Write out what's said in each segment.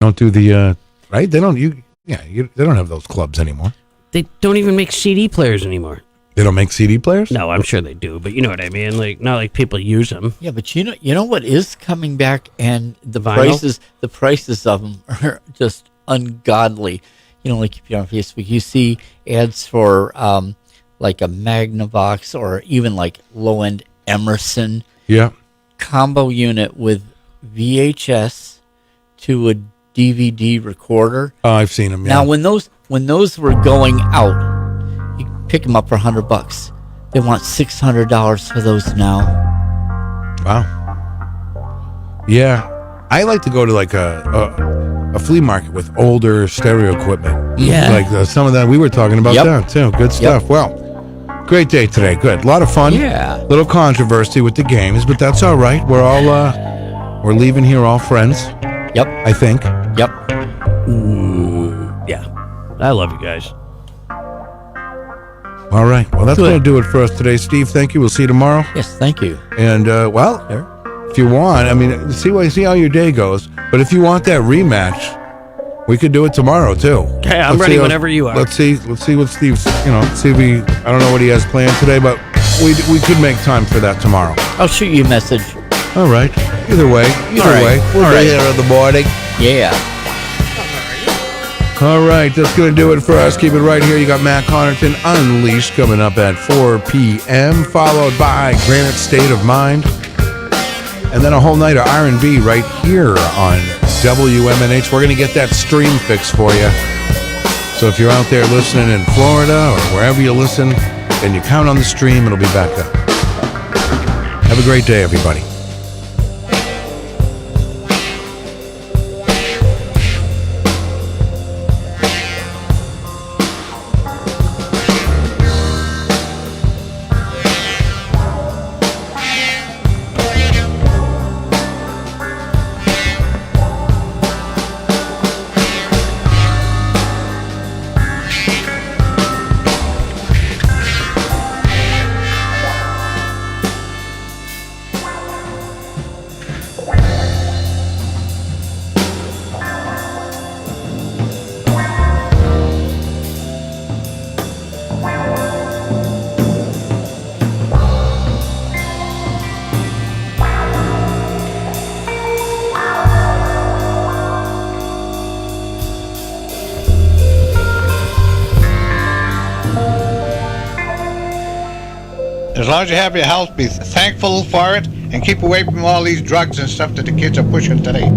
Don't do the right. They don't. They don't have those clubs anymore. They don't even make CD players anymore. They don't make CD players? No, I'm sure they do, but you know what I mean. Like not like people use them. Yeah, but you know what is coming back, and the Vinyl? prices of them are just ungodly. You know, like if you're on Facebook, you see ads for like a Magnavox or even like low end Emerson. Yeah. Combo unit with VHS to a DVD recorder. Oh, I've seen them. Yeah. Now, when those were going out, you pick them up for $100. They want $600 for those now. Wow. Yeah, I like to go to like a flea market with older stereo equipment. Yeah, like some of that we were talking about that too. Good stuff. Yep. Well, great day today. Good, a lot of fun. Yeah, little controversy with the games, but that's all right. We're all we're leaving here all friends. Yep, I think. Yep. Yeah, I love you guys. All right. Well, that's going to do it for us today, Steve. Thank you. We'll see you tomorrow. Yes, thank you. And if you want, I mean, see how your day goes. But if you want that rematch, we could do it tomorrow too. Okay, I'm ready whenever you are. Let's see what Steve's. See if he. I don't know what he has planned today, but we could make time for that tomorrow. I'll shoot you a message. All right. Either way, we'll be here in the morning. Yeah. All right, that's going to do it for us. Keep it right here. You got Matt Connerton Unleashed coming up at 4 p.m., followed by Granite State of Mind, and then a whole night of R&B right here on WMNH. We're going to get that stream fixed for you. So if you're out there listening in Florida or wherever you listen, and you count on the stream, it'll be back up. Have a great day, everybody. As long as you have your health, be thankful for it and keep away from all these drugs and stuff that the kids are pushing today.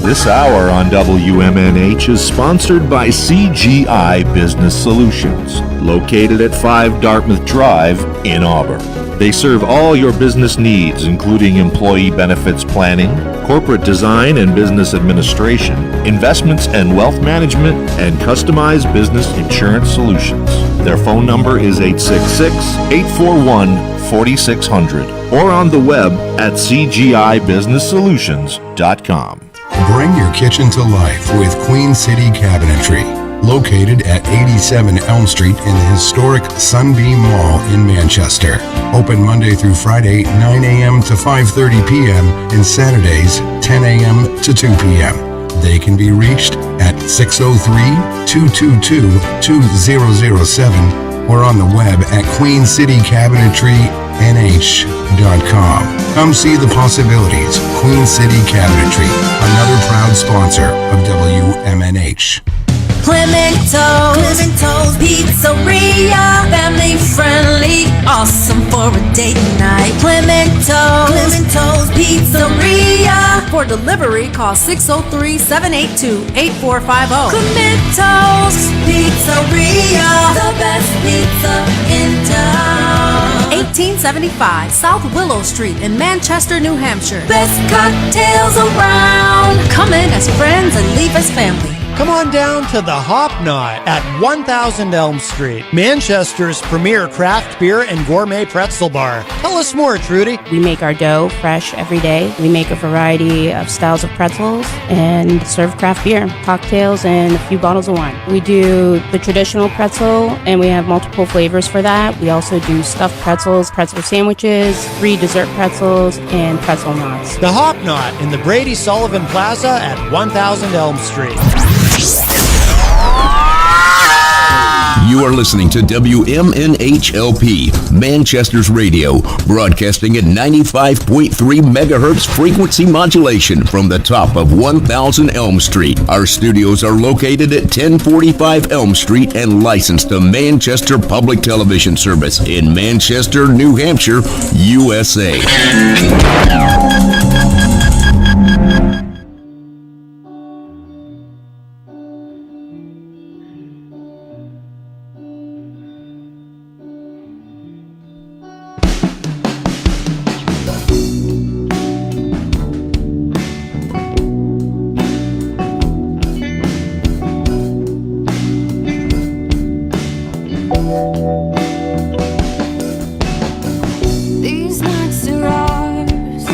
This hour on WMNH is sponsored by CGI Business Solutions, located at 5 Dartmouth Drive in Auburn. They serve all your business needs, including employee benefits planning, corporate design and business administration, investments and wealth management, and customized business insurance solutions. Their phone number is 866-841-4600 or on the web at cgibusinesssolutions.com. Bring your kitchen to life with Queen City Cabinetry, located at 87 Elm Street in the historic Sunbeam Mall in Manchester. Open Monday through Friday, 9 a.m. to 5:30 p.m. and Saturdays, 10 a.m. to 2 p.m. They can be reached at 603-222-2007 or on the web at queencitycabinetrynh.com. Come see the possibilities. Queen City Cabinetry, another proud sponsor of WMNH. Clemento's Pizzeria, family friendly, awesome for a date night. Clemento's Pizzeria. For delivery, call 603-782-8450. Clemento's Pizzeria, the best pizza in town. 1875 South Willow Street in Manchester, New Hampshire. Best cocktails around. Come in as friends and leave as family. Come on down to the Hop Knot at 1000 Elm Street, Manchester's premier craft beer and gourmet pretzel bar. Tell us more, Trudy. We make our dough fresh every day. We make a variety of styles of pretzels and serve craft beer, cocktails, and a few bottles of wine. We do the traditional pretzel, and we have multiple flavors for that. We also do stuffed pretzels, pretzel sandwiches, free dessert pretzels, and pretzel knots. The Hop Knot in the Brady Sullivan Plaza at 1000 Elm Street. You are listening to WMNHLP, Manchester's radio, broadcasting at 95.3 megahertz frequency modulation from the top of 1000 Elm Street. Our studios are located at 1045 Elm Street and licensed to Manchester Public Television Service in Manchester, New Hampshire, USA. These nights are ours.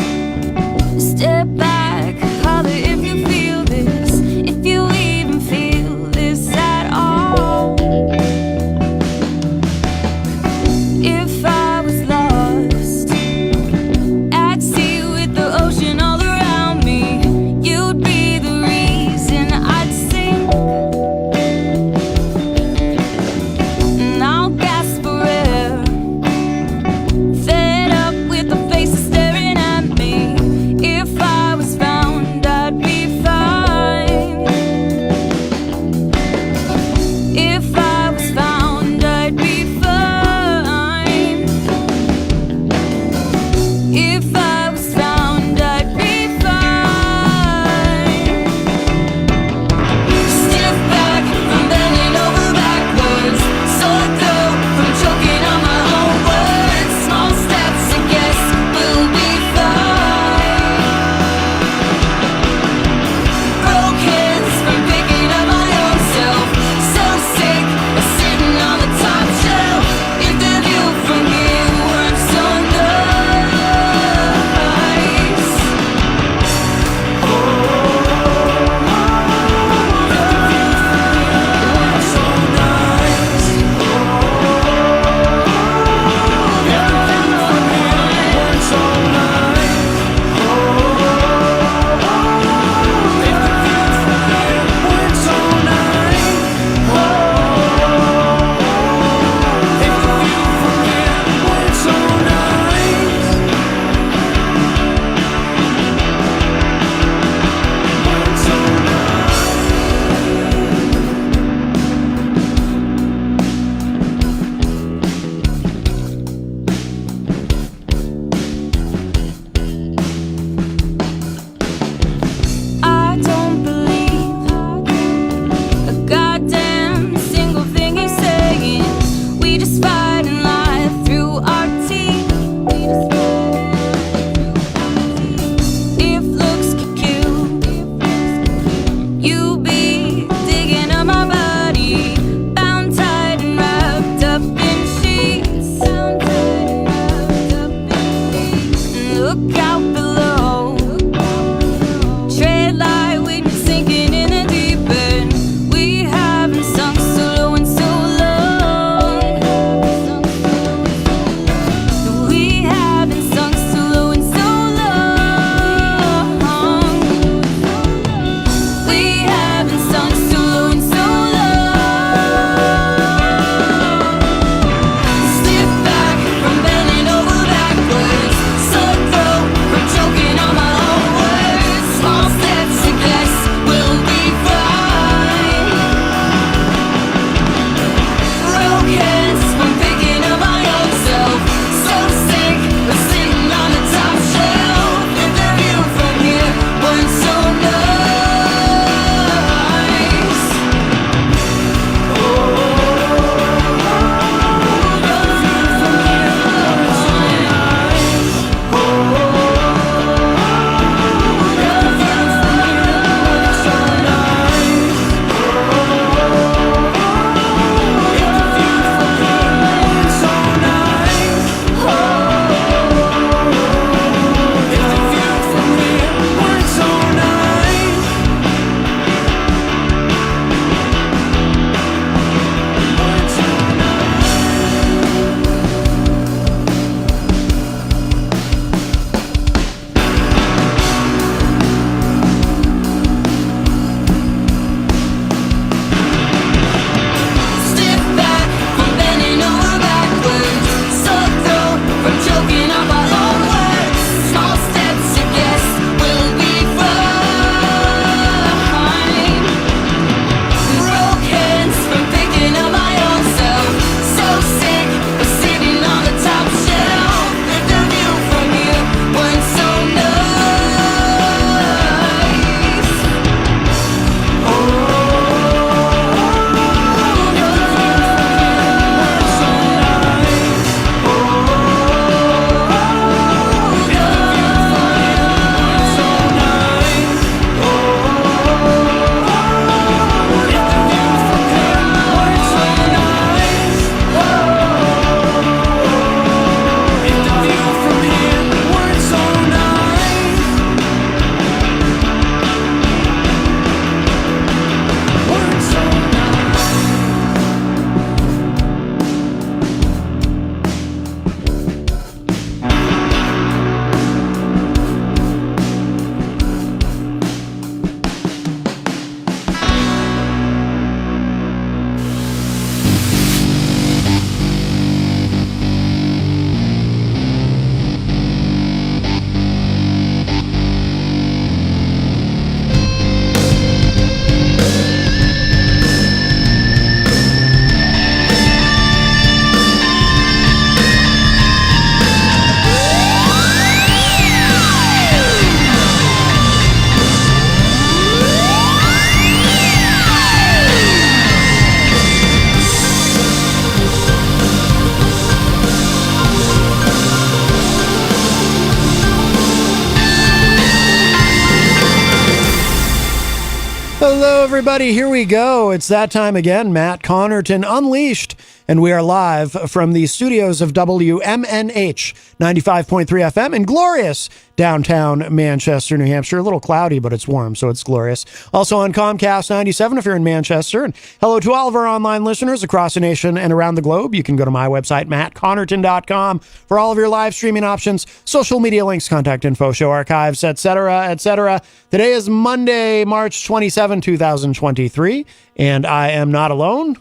Hello, everybody. Here we go. It's that time again. Matt Connerton Unleashed. And we are live from the studios of WMNH 95.3 FM in glorious downtown Manchester, New Hampshire. A little cloudy, but it's warm, so it's glorious. Also on Comcast 97 if you're in Manchester. And hello to all of our online listeners across the nation and around the globe. You can go to my website, mattconnerton.com, for all of your live streaming options, social media links, contact info, show archives, etc., etc. Today is Monday, March 27, 2023, and I am not alone.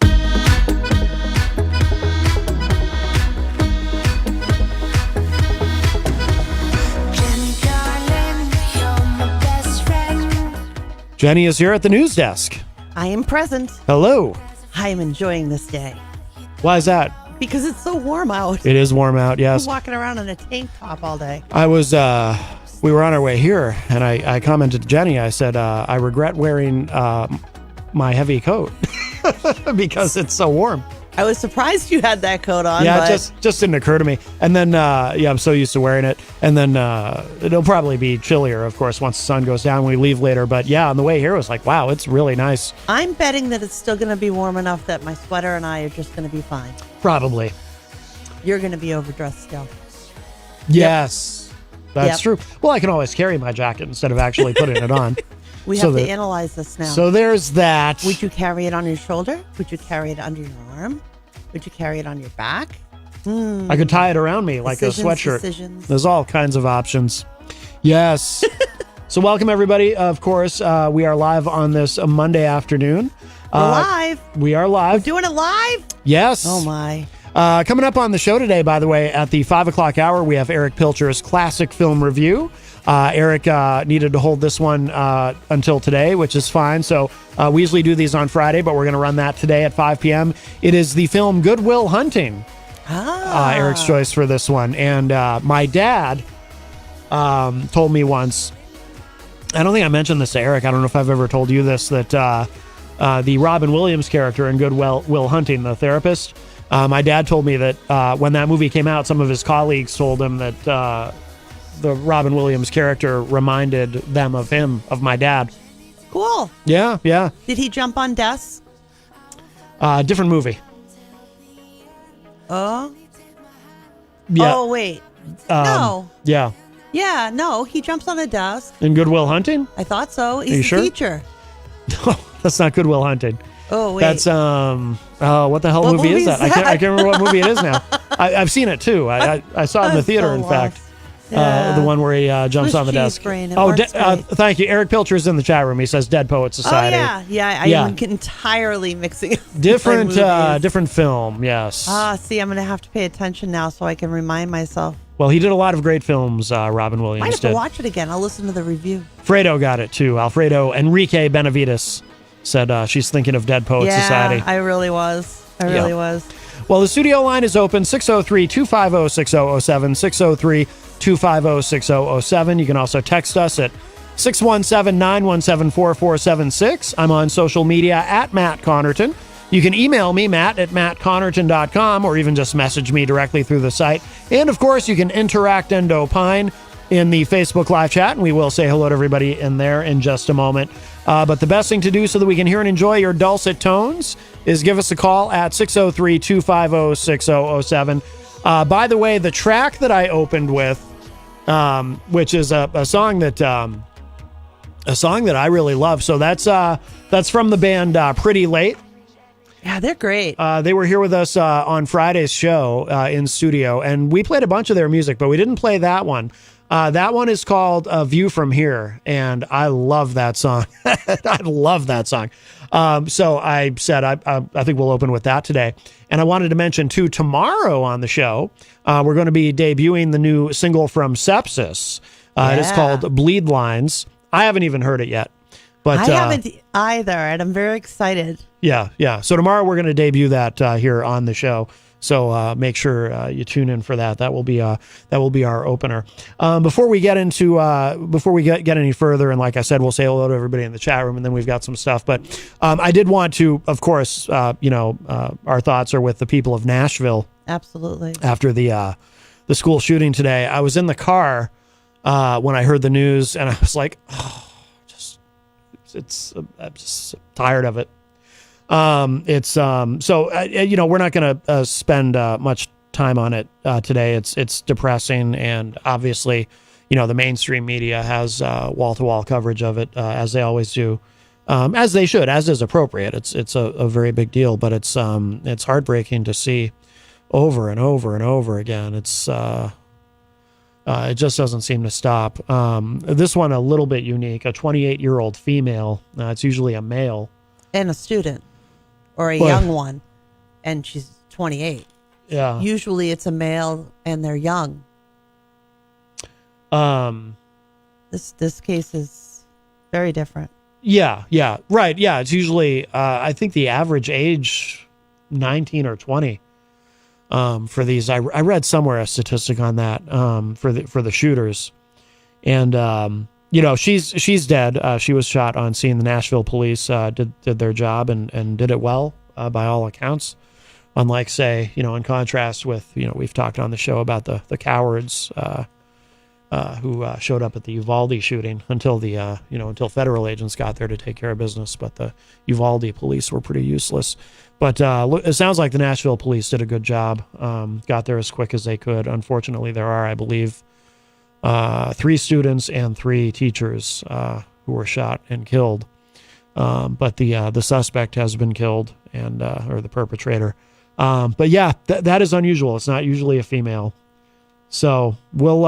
Jenny is here at the news desk. I am present. Hello. I am enjoying this day. Why is that? Because it's so warm out. It is warm out, yes. I'm walking around in a tank top all day. I was, we were on our way here, and I commented to Jenny, I said, I regret wearing my heavy coat because it's so warm. I was surprised you had that coat on. Yeah, but it just didn't occur to me. And then, I'm so used to wearing it. And then it'll probably be chillier, of course, once the sun goes down when we leave later. But yeah, on the way here, it was like, wow, it's really nice. I'm betting that it's still going to be warm enough that my sweater and I are just going to be fine. Probably. You're going to be overdressed still. Yes, that's true. Well, I can always carry my jacket instead of actually putting it on. We have to analyze this now. So there's that. Would you carry it on your shoulder? Would you carry it under your arm? Would you carry it on your back? I could tie it around me like a sweatshirt. There's all kinds of options. Yes. So welcome, everybody. Of course, we are live on this Monday afternoon. We're live. We are live. We're doing it live? Yes. Oh, my. Coming up on the show today, by the way, at the 5 o'clock hour, we have Eric Pilcher's classic film review. Eric needed to hold this one until today, which is fine. So we usually do these on Friday, but we're going to run that today at 5 p.m. It is the film Good Will Hunting. Eric's choice for this one. And my dad told me once, I don't think I mentioned this to Eric, I don't know if I've ever told you this, that the Robin Williams character in Good Will Hunting, the therapist, my dad told me that when that movie came out, some of his colleagues told him that the Robin Williams character reminded them of him, of my dad. Cool. Yeah. Did he jump on desks? Different movie. Oh? Yeah. Oh, wait. No. Yeah. Yeah, no, he jumps on a desk. In Good Will Hunting? I thought so. He's Are you a sure? teacher. No, that's not Good Will Hunting. Oh, wait. That's, what the hell What movie is movie that? is I can't that? remember what movie it is now. I've seen it too. I saw it in the theater, in fact. Yeah. The one where he jumps on the desk. Brain. Thank you. Eric Pilcher is in the chat room. He says Dead Poet Society. Oh, yeah. I am entirely mixing different film, yes. See, I'm going to have to pay attention now so I can remind myself. Well, he did a lot of great films, Robin Williams Might have did. to watch it again. I'll listen to the review. Fredo got it, too. Alfredo Enrique Benavides said she's thinking of Dead Poet Society. I really was. I really was. Well, the studio line is open, 603-250-6007, 603-250-6007. You can also text us at 617-917-4476. I'm on social media at Matt Connerton. You can email me, Matt, at mattconnerton.com, or even just message me directly through the site. And, of course, you can interact and opine in the Facebook live chat, and we will say hello to everybody in there in just a moment. But the best thing to do so that we can hear and enjoy your dulcet tones is give us a call at 603-250-6007. By the way, the track that I opened with, which is a song that I really love. So that's from the band Pretty Late. Yeah, they're great. They were here with us on Friday's show in studio, and we played a bunch of their music, but we didn't play that one. That one is called A View From Here, and I love that song. I love that song. So I said, I think we'll open with that today. And I wanted to mention, too, tomorrow on the show, we're going to be debuting the new single from Sepsis. It is called Bleed Lines. I haven't even heard it yet. But I haven't either, and I'm very excited. Yeah. So tomorrow we're going to debut that here on the show. So make sure you tune in for that. That will be our opener. Before we get into get any further, and like I said, we'll say hello to everybody in the chat room, and then we've got some stuff. But I did want to, of course, our thoughts are with the people of Nashville. Absolutely. After the school shooting today, I was in the car when I heard the news, and I was like, I'm just tired of it. We're not going to spend much time on it today. It's depressing, and obviously, the mainstream media has wall-to-wall coverage of it, as they always do, as they should, as is appropriate. It's a very big deal, but it's heartbreaking to see over and over and over again. It just doesn't seem to stop. This one a little bit unique. A 28-year-old female. It's usually a male and a student or a young one, and she's 28. Yeah. Usually it's a male and they're young. This case is very different. Yeah, right. Yeah, it's usually I think the average age 19 or 20 for these. I read somewhere a statistic on that for the shooters, and she's dead. She was shot on scene. The Nashville police did their job and did it well by all accounts. Unlike, say, in contrast with, we've talked on the show about the cowards who showed up at the Uvalde shooting until until federal agents got there to take care of business. But the Uvalde police were pretty useless. But it sounds like the Nashville police did a good job, got there as quick as they could. Unfortunately, there are, I believe, 3 students and 3 teachers who were shot and killed. But the suspect has been killed, and or the perpetrator. But yeah, that is unusual. It's not usually a female. So we'll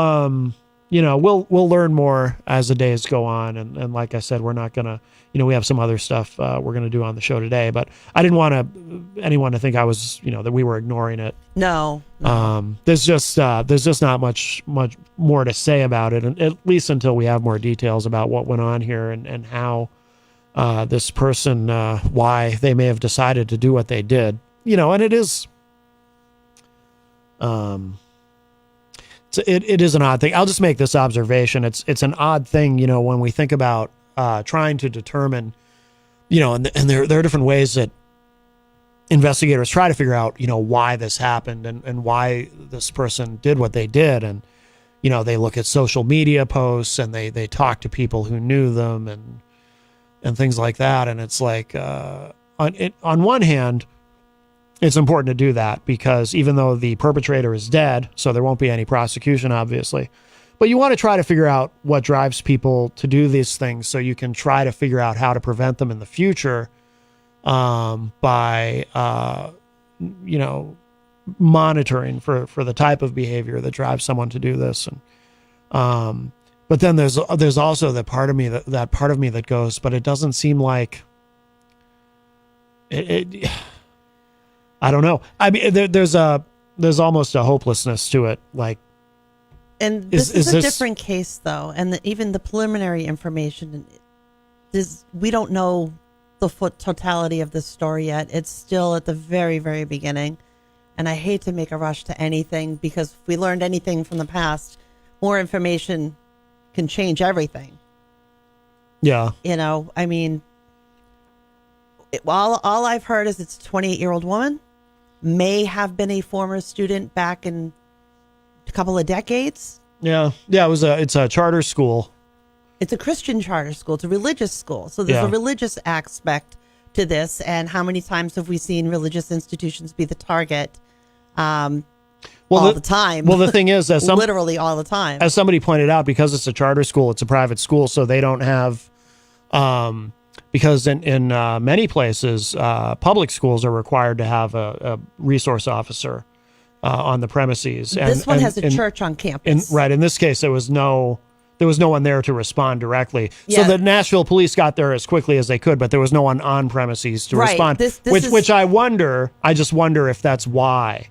learn more as the days go on. And like I said, we're not gonna, we have some other stuff we're gonna do on the show today. But I didn't want anyone to think I was, that we were ignoring it. No. There's just not much more to say about it, and at least until we have more details about what went on here and how this person, why they may have decided to do what they did. And it is, it is an odd thing. I'll just make this observation. It's an odd thing, when we think about trying to determine, and there are different ways that investigators try to figure out, why this happened and why this person did what they did. And, they look at social media posts and they talk to people who knew them and things like that. And it's like, on one hand, it's important to do that because even though the perpetrator is dead, so there won't be any prosecution, obviously, but you want to try to figure out what drives people to do these things so you can try to figure out how to prevent them in the future by, monitoring for the type of behavior that drives someone to do this. And, but then there's also that part of me that goes, but it doesn't seem like it I don't know. I mean, there's almost a hopelessness to it. Like, and this is a different case, though, and even the preliminary information is we don't know the totality of this story yet. It's still at the very, very beginning, and I hate to make a rush to anything because if we learned anything from the past, more information can change everything. Yeah, I mean, all I've heard is it's a 28-year-old woman. May have been a former student back in a couple of decades. Yeah. It's a charter school. It's a Christian charter school. It's a religious school. So there's a religious aspect to this. And how many times have we seen religious institutions be the target? All the time. Well, the thing is, literally all the time. As somebody pointed out, because it's a charter school, it's a private school, so they don't have. Because in many places, public schools are required to have a resource officer on the premises. This one has a church on campus. In this case, there was no one there to respond directly. Yeah. So the Nashville police got there as quickly as they could, but there was no one on premises to respond. Which I just wonder if that's why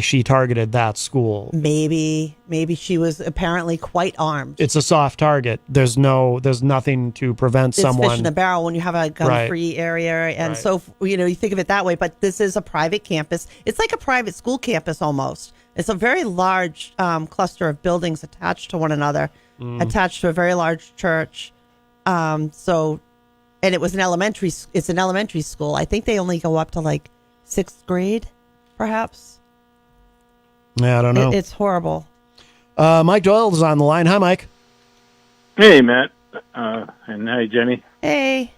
she targeted that school. Maybe she was apparently quite armed. It's a soft target. There's nothing to prevent someone. It's fish in a barrel when you have a gun-free area, and so you think of it that way. But this is a private campus. It's like a private school campus almost. It's a very large cluster of buildings attached to one another, attached to a very large church. And it was It's an elementary school. I think they only go up to like 6th grade, perhaps. Yeah, I don't know. It's horrible. Mike Doyle is on the line. Hi, Mike. Hey, Matt. And hi, Jenny. Hey.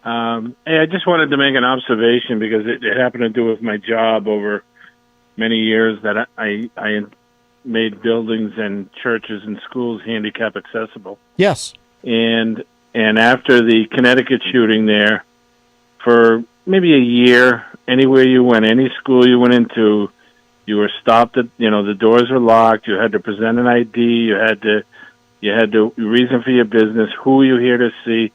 Hey, I just wanted to make an observation because it happened to do with my job over many years that I made buildings and churches and schools handicap accessible. Yes. And after the Connecticut shooting there, for maybe a year, anywhere you went, any school you went into, you were stopped at, the doors were locked. You had to present an ID. You had the reason for your business, who you here to see.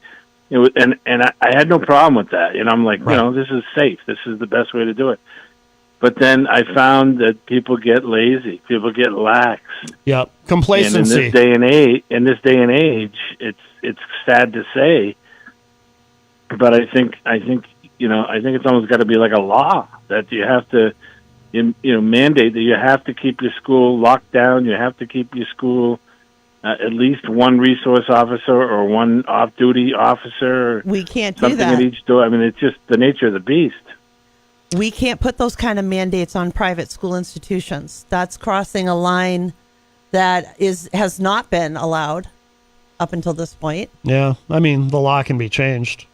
And I had no problem with that. I'm like, Right. this is safe. This is the best way to do it. But then I found that people get lazy. People get lax. Yep. And Complacency. in this day and age, it's sad to say, but I think it's almost got to be like a law that you have to, mandate that you have to keep your school locked down. You have to keep your school at least one resource officer or one off-duty officer. We can't do something that. at each door. I mean, it's just the nature of the beast. We can't put those kind of mandates on private school institutions. That's crossing a line that has not been allowed up until this point. Yeah. I mean, the law can be changed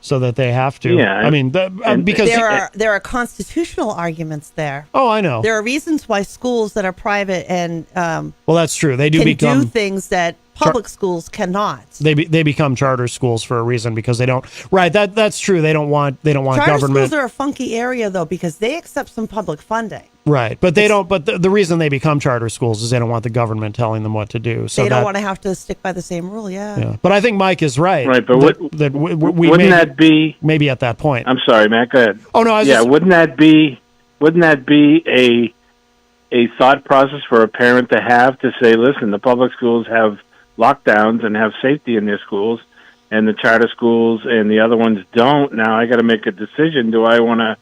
so that they have to. Yeah. I mean, because there are constitutional arguments there. Oh, I know. There are reasons why schools that are private and well, that's true. They do can become do things that public schools cannot. They become charter schools for a reason because they don't. Right. That's true. They don't want Charter government. schools are a funky area though because they accept some public funding. Right, but they don't. But the reason they become charter schools is they don't want the government telling them what to do. So they don't want to have to stick by the same rule. Yeah. But I think Mike is right. Right, but wouldn't that be maybe at that point? I'm sorry, Matt. Go ahead. Oh no, wouldn't that be a thought process for a parent to have to say, listen, the public schools have lockdowns and have safety in their schools, and the charter schools and the other ones don't. Now I got to make a decision. Do I want to?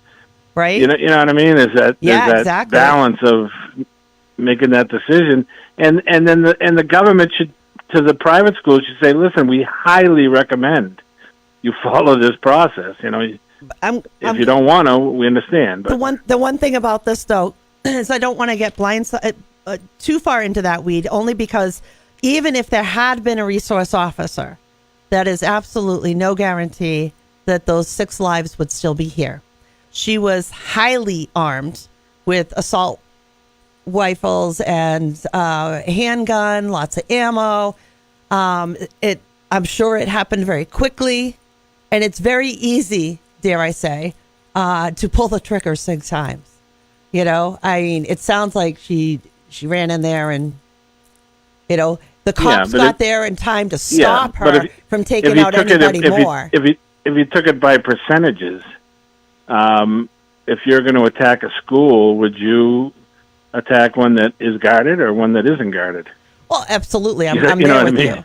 Right. You know what I mean? Is that exactly. balance of making that decision, and then the government should, to the private schools, should say, listen, we highly recommend you follow this process. If you don't want to, we understand. But the one thing about this though is I don't want to get too far into that weed, only because even if there had been a resource officer, that is absolutely no guarantee that those 6 lives would still be here. She was highly armed with assault rifles and handgun, lots of ammo. I'm sure it happened very quickly, and it's very easy, dare I say, to pull the trigger 6 times. I mean, it sounds like she ran in there and, the cops got there in time to stop her from taking out anybody more. If you took it by percentages, if you're going to attack a school, would you attack one that is guarded or one that isn't guarded? Well, absolutely. I'm You know there what with I mean? you.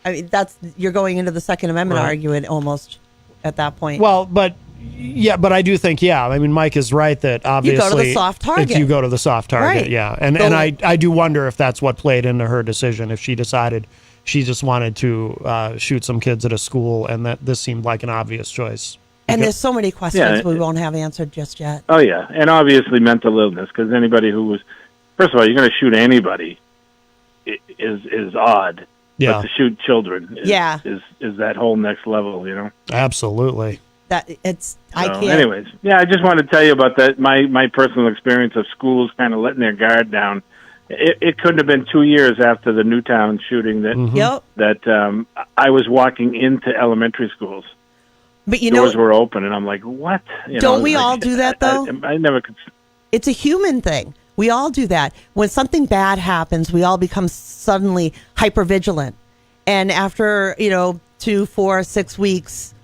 I mean, you're going into the Second Amendment argument almost at that point. Well, but I do think, I mean, Mike is right that obviously you go to the soft target. If you go to the soft target, Right. yeah. And I do wonder if that's what played into her decision, if she decided she just wanted to shoot some kids at a school and that this seemed like an obvious choice. And there's so many questions we won't have answered just yet. Oh, yeah. And obviously mental illness, because anybody who was, first of all, you're going to shoot anybody is odd. Yeah. But to shoot children is that whole next level, Absolutely. I can't. Anyways, I just wanted to tell you about that. My personal experience of schools kind of letting their guard down. It couldn't have been 2 years after the Newtown shooting that I was walking into elementary schools. But doors were open, and I'm like, what? Don't we all do that though? I never could. It's a human thing. We all do that. When something bad happens, we all become suddenly hypervigilant. And after, 2, 4, 6 weeks,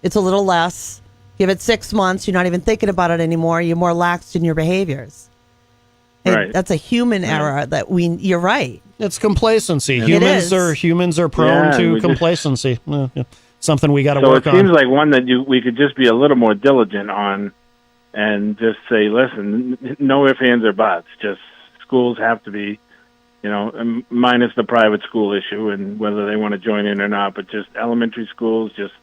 it's a little less. Give it 6 months, you're not even thinking about it anymore. You're more laxed in your behaviors. And right. That's a human error you're right. It's complacency. Yeah. Humans are prone to complacency. Something we got to work on. So it seems like one that we could just be a little more diligent on and just say, listen, no ifs, ands, or buts. Just schools have to be, minus the private school issue and whether they want to join in or not, but just elementary schools, just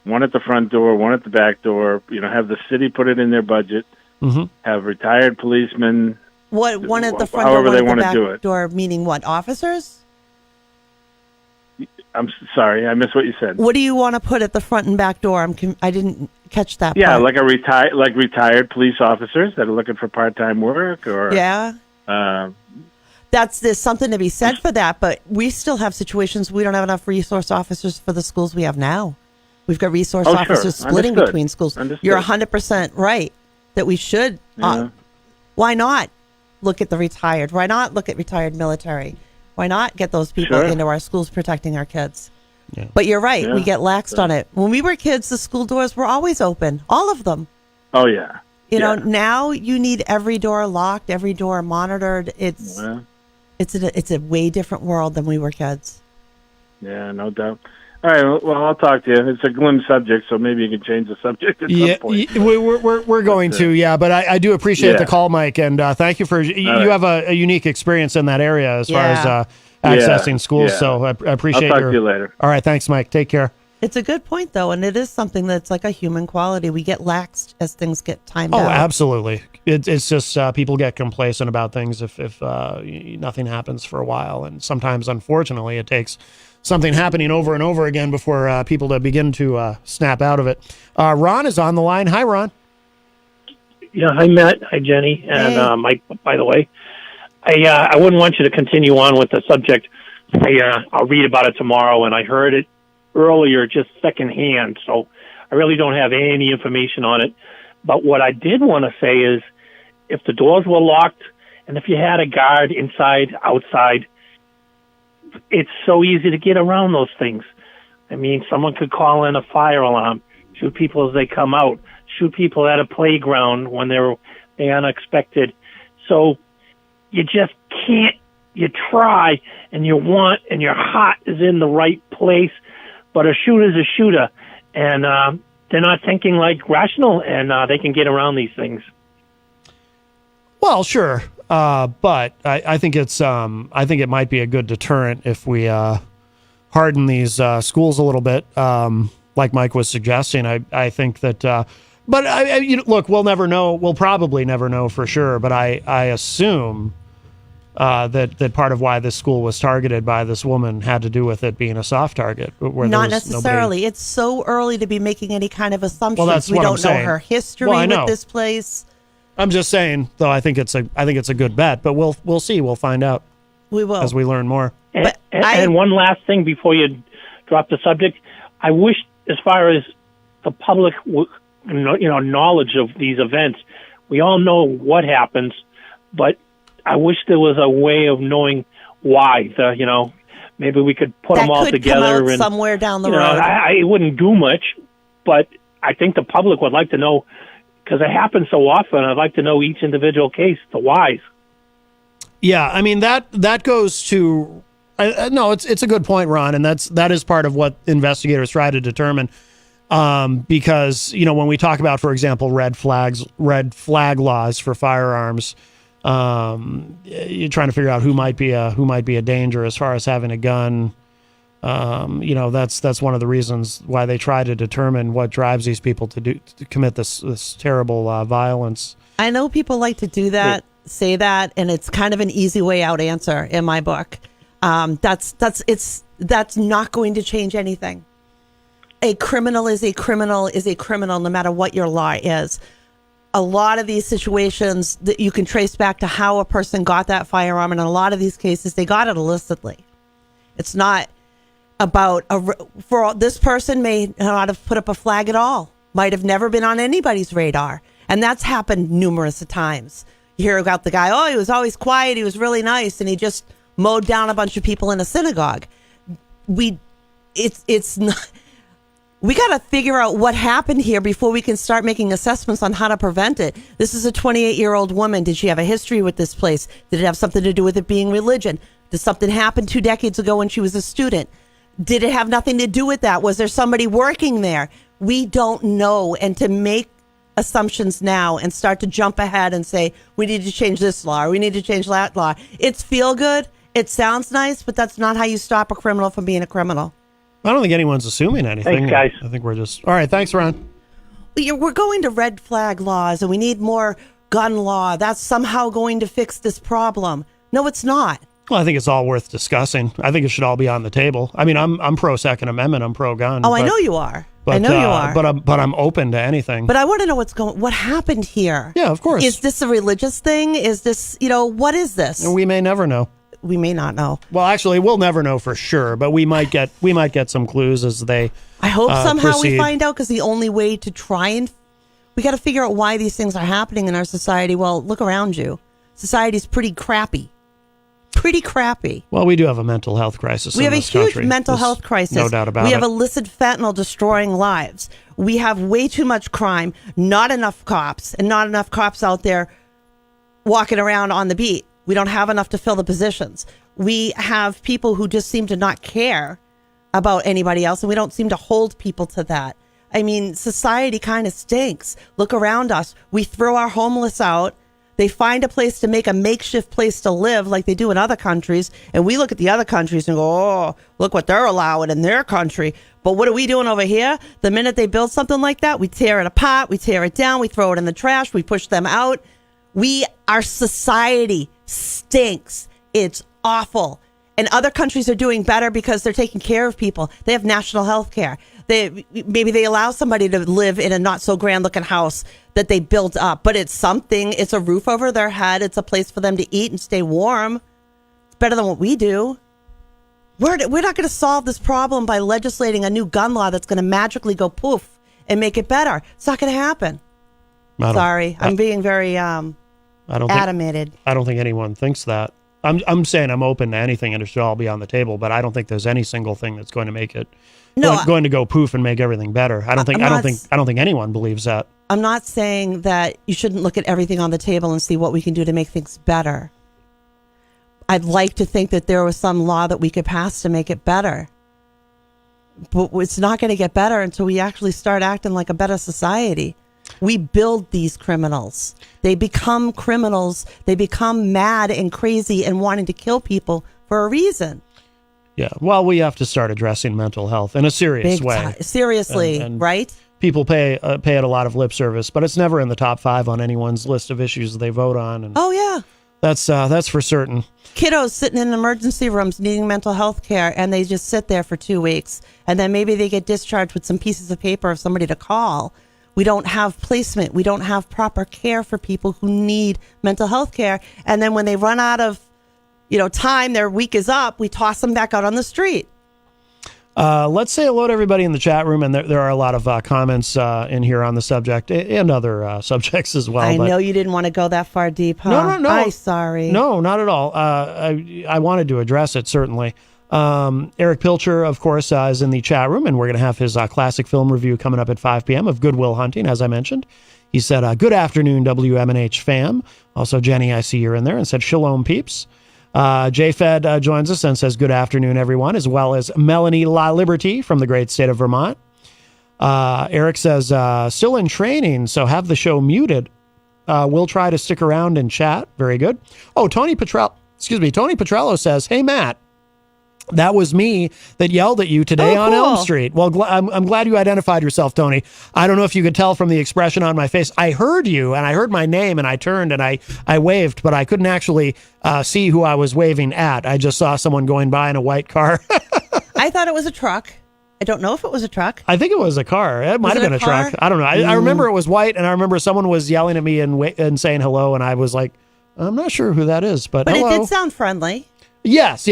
one at the front door, one at the back door, have the city put it in their budget, have retired policemen. What, one at the front however door, they one want at to the do back it. door, meaning what, officers? I'm sorry, I missed what you said. What do you want to put at the front and back door? I didn't catch that. Yeah, part. like retired police officers that are looking for part-time work, or there's something to be said for that. But we still have situations we don't have enough resource officers for the schools we have now. We've got resource officers splitting between schools. You're 100% right that we should. Why not look at the retired? Why not look at retired military? Why not get those people into our schools protecting our kids? Yeah. But you're right. We get laxed on it. When we were kids, the school doors were always open. All of them. Oh, yeah. You know, now you need every door locked, every door monitored. It's a way different world than we were kids. Yeah, no doubt. All right, well, I'll talk to you. It's a glim subject, so maybe you can change the subject at some point. We're going to, but I do appreciate the call, Mike, and thank you for you have a unique experience in that area as far as accessing schools, so I appreciate I'll talk to you later. All right, thanks, Mike. Take care. It's a good point, though, and it is something that's like a human quality. We get laxed as things get timed out. Oh, absolutely. It's just people get complacent about things if nothing happens for a while, and sometimes, unfortunately, it takes something happening over and over again before people to begin to snap out of it. Ron is on the line. Hi, Ron. Yeah, hi, Matt. Hi, Jenny. And Mike, by the way. I wouldn't want you to continue on with the subject. I'll read about it tomorrow, and I heard it earlier just secondhand, so I really don't have any information on it. But what I did want to say is if the doors were locked and if you had a guard inside, outside, it's so easy to get around those things. I mean, someone could call in a fire alarm, shoot people as they come out, shoot people at a playground when they're unexpected. So you just can't. You try and you want and your heart is in the right place, but a shooter's a shooter, and they're not thinking like rational, and they can get around these things. Well, sure. But I think I think it might be a good deterrent if we harden these schools a little bit, like Mike was suggesting. I think that, but look, we'll never know. We'll probably never know for sure. But I assume that part of why this school was targeted by this woman had to do with it being a soft target. Where not necessarily. It's so early to be making any kind of assumptions. Well, that's we what don't I'm saying. know her history with this place. I'm just saying, though. I think it's a good bet, but we'll see. We'll find out. We will as we learn more. And one last thing before you drop the subject, I wish, as far as the public, knowledge of these events, we all know what happens, but I wish there was a way of knowing why. Maybe we could put them all together come out and somewhere down the road. I wouldn't do much, but I think the public would like to know. Because it happens so often, I'd like to know each individual case, the whys. Yeah, I mean that goes to no, it's a good point, Ron, and that is part of what investigators try to determine. Because when we talk about, for example, red flag laws for firearms, you're trying to figure out who might be a danger as far as having a gun. That's one of the reasons why they try to determine what drives these people to commit this terrible violence. I know people like to do that, say that, and it's kind of an easy way out answer in my book. That's not going to change anything. A criminal is a criminal is a criminal, no matter what your law is. A lot of these situations that you can trace back to how a person got that firearm, and in a lot of these cases, they got it illicitly. It's not about for this person may not have put up a flag at all, might have never been on anybody's radar, and that's happened numerous of times. You hear about the guy, he was always quiet, he was really nice, and he just mowed down a bunch of people in a synagogue. It's not. We got to figure out what happened here before we can start making assessments on how to prevent it. This is a 28-year-old woman. Did she have a history with this place? Did it have something to do with it being religion? Did something happen 2 decades ago when she was a student? Did it have nothing to do with that? Was there somebody working there? We don't know. And to make assumptions now and start to jump ahead and say, we need to change this law, or we need to change that law. It's feel good. It sounds nice, but that's not how you stop a criminal from being a criminal. I don't think anyone's assuming anything. Thanks, guys. I think we're just... All right, thanks, Ron. We're going to red flag laws, and we need more gun law. That's somehow going to fix this problem. No, it's not. Well, I think it's all worth discussing. I think it should all be on the table. I mean, I'm pro Second Amendment. I'm pro gun. Oh, I know you are. I know you are. But I'm open to anything. But I want to know what happened here. Yeah, of course. Is this a religious thing? Is this, what is this? And we may never know. We may not know. Well, actually, we'll never know for sure, but we might get some clues as they I hope somehow proceed. we find out, because the only way to try and we got to figure out why these things are happening in our society. Well, look around you. Society's pretty crappy. Pretty crappy. Well, we do have a mental health crisis. We have a huge country. mental health crisis. No doubt about it. We have illicit fentanyl destroying lives. We have way too much crime, not enough cops, and not enough cops out there walking around on the beat. We don't have enough to fill the positions. We have people who just seem to not care about anybody else, and we don't seem to hold people to that. I mean, society kind of stinks. Look around us. We throw our homeless out. They find a place to make a makeshift place to live like they do in other countries. And we look at the other countries and go, oh, look what they're allowing in their country. But what are we doing over here? The minute they build something like that, we tear it apart, we tear it down, we throw it in the trash, we push them out. Our society stinks. It's awful. And other countries are doing better because they're taking care of people. They have national health care. Maybe they allow somebody to live in a not so grand looking house that they built up, but it's something. It's a roof over their head. It's a place for them to eat and stay warm. It's better than what we do. We're not going to solve this problem by legislating a new gun law that's going to magically go poof and make it better. It's not going to happen. Sorry, I'm being very animated. I don't think anyone thinks that. I'm saying I'm open to anything and it should all be on the table, but I don't think there's any single thing that's going to make it going to go poof and make everything better. I don't think anyone believes that. I'm not saying that you shouldn't look at everything on the table and see what we can do to make things better. I'd like to think that there was some law that we could pass to make it better. But it's not going to get better until we actually start acting like a better society. We build these criminals. They become criminals. They become mad and crazy and wanting to kill people for a reason. Yeah. Well, we have to start addressing mental health in a serious way. Seriously, and right? People pay it a lot of lip service, but it's never in the top 5 on anyone's list of issues they vote on. And oh, yeah. That's for certain. Kiddos sitting in emergency rooms needing mental health care, and they just sit there for 2 weeks. And then maybe they get discharged with some pieces of paper of somebody to call. We don't have placement. We don't have proper care for people who need mental health care. And then when they run out of, time, their week is up, we toss them back out on the street. Let's say hello to everybody in the chat room. And there are a lot of comments in here on the subject and other subjects as well. I know you didn't want to go that far deep, huh? No. I'm sorry. No, not at all. I wanted to address it, certainly. Eric Pilcher, of course, is in the chat room, and we're going to have his classic film review coming up at 5 p.m. of Good Will Hunting, as I mentioned. He said, good afternoon, WMNH fam. Also, Jenny, I see you're in there, and said, shalom, peeps. JFed joins us and says, good afternoon, everyone, as well as Melanie La Liberty from the great state of Vermont. Eric says, still in training, so have the show muted. We'll try to stick around and chat. Very good. Oh, Tony Petrello says, hey, Matt. That was me that yelled at you today on Elm Street. Well, I'm glad you identified yourself, Tony. I don't know if you could tell from the expression on my face. I heard you, and I heard my name, and I turned, and I waved, but I couldn't actually see who I was waving at. I just saw someone going by in a white car. I thought it was a truck. I don't know if it was a truck. I think it was a car. It might have been a truck. I don't know. I remember it was white, and I remember someone was yelling at me and saying hello, and I was like, I'm not sure who that is, but hello. It did sound friendly. Yes.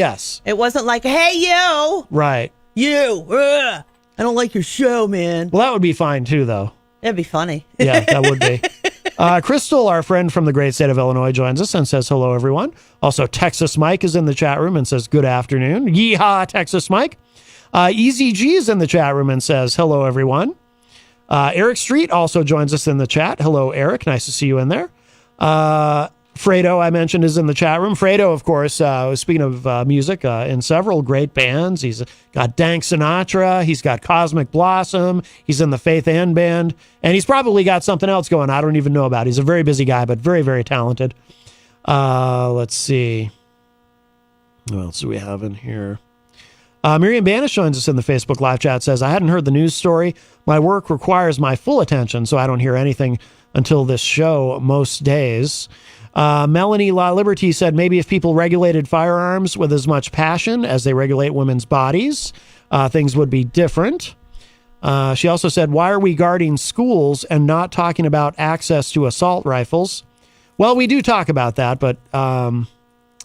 It wasn't like, hey, you. Right. You. I don't like your show, man. Well, that would be fine, too, though. It'd be funny. Yeah, that would be. Crystal, our friend from the great state of Illinois, joins us and says hello, everyone. Also, Texas Mike is in the chat room and says good afternoon. Yeehaw, Texas Mike. Easy G is in the chat room and says hello, everyone. Eric Street also joins us in the chat. Hello, Eric. Nice to see you in there. Fredo, I mentioned, is in the chat room. Fredo, of course, speaking of music, in several great bands. He's got Dank Sinatra. He's got Cosmic Blossom. He's in the Faith End Band. And he's probably got something else going I don't even know about. He's a very busy guy, but very, very talented. Let's see. What else do we have in here? Miriam Banish joins us in the Facebook live chat, says, I hadn't heard the news story. My work requires my full attention, so I don't hear anything until this show most days. Melanie La Liberty said maybe if people regulated firearms with as much passion as they regulate women's bodies, things would be different. She also said, why are we guarding schools and not talking about access to assault rifles? Well, we do talk about that, but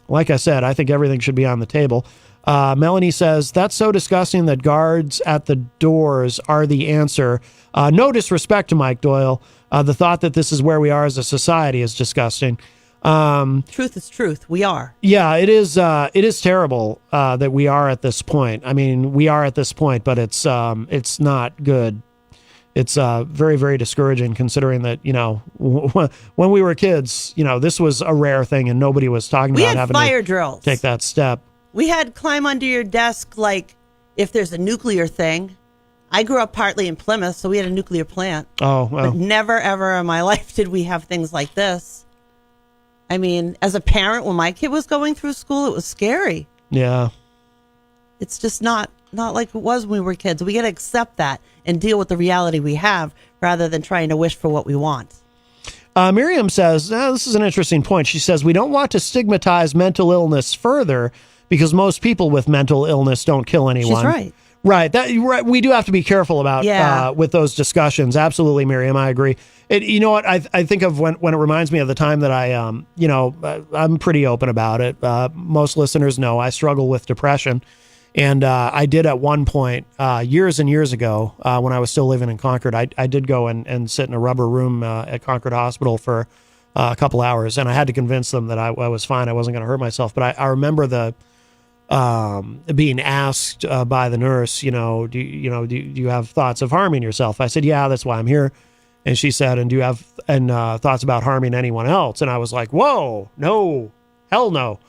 like I said, I think everything should be on the table. Melanie says, that's so disgusting that guards at the doors are the answer. No disrespect to Mike Doyle. The thought that this is where we are as a society is disgusting. Truth is truth. We are. Yeah, it is. It is terrible that we are at this point. I mean, we are at this point, but it's not good. It's very, very discouraging considering that, you know, when we were kids, you know, this was a rare thing and nobody was talking about having fire to drills. take that step. We had climb under your desk like if there's a nuclear thing. I grew up partly in Plymouth, so we had a nuclear plant. Oh, well. But never, ever in my life did we have things like this. I mean, as a parent, when my kid was going through school, it was scary. Yeah. It's just not like it was when we were kids. We got to accept that and deal with the reality we have rather than trying to wish for what we want. Miriam says, this is an interesting point. She says, we don't want to stigmatize mental illness further because most people with mental illness don't kill anyone. She's right. Right. We do have to be careful about with those discussions. Absolutely, Miriam. I agree. You know what? I think of when it reminds me of the time that I'm pretty open about it. Most listeners know I struggle with depression. And I did at one point, years and years ago, when I was still living in Concord, I did go and sit in a rubber room at Concord Hospital for a couple hours. And I had to convince them that I was fine. I wasn't going to hurt myself. But I remember being asked by the nurse, do you have thoughts of harming yourself? I said, yeah, that's why I'm here. And she said, and do you have thoughts about harming anyone else? And I was like, whoa, no, hell no.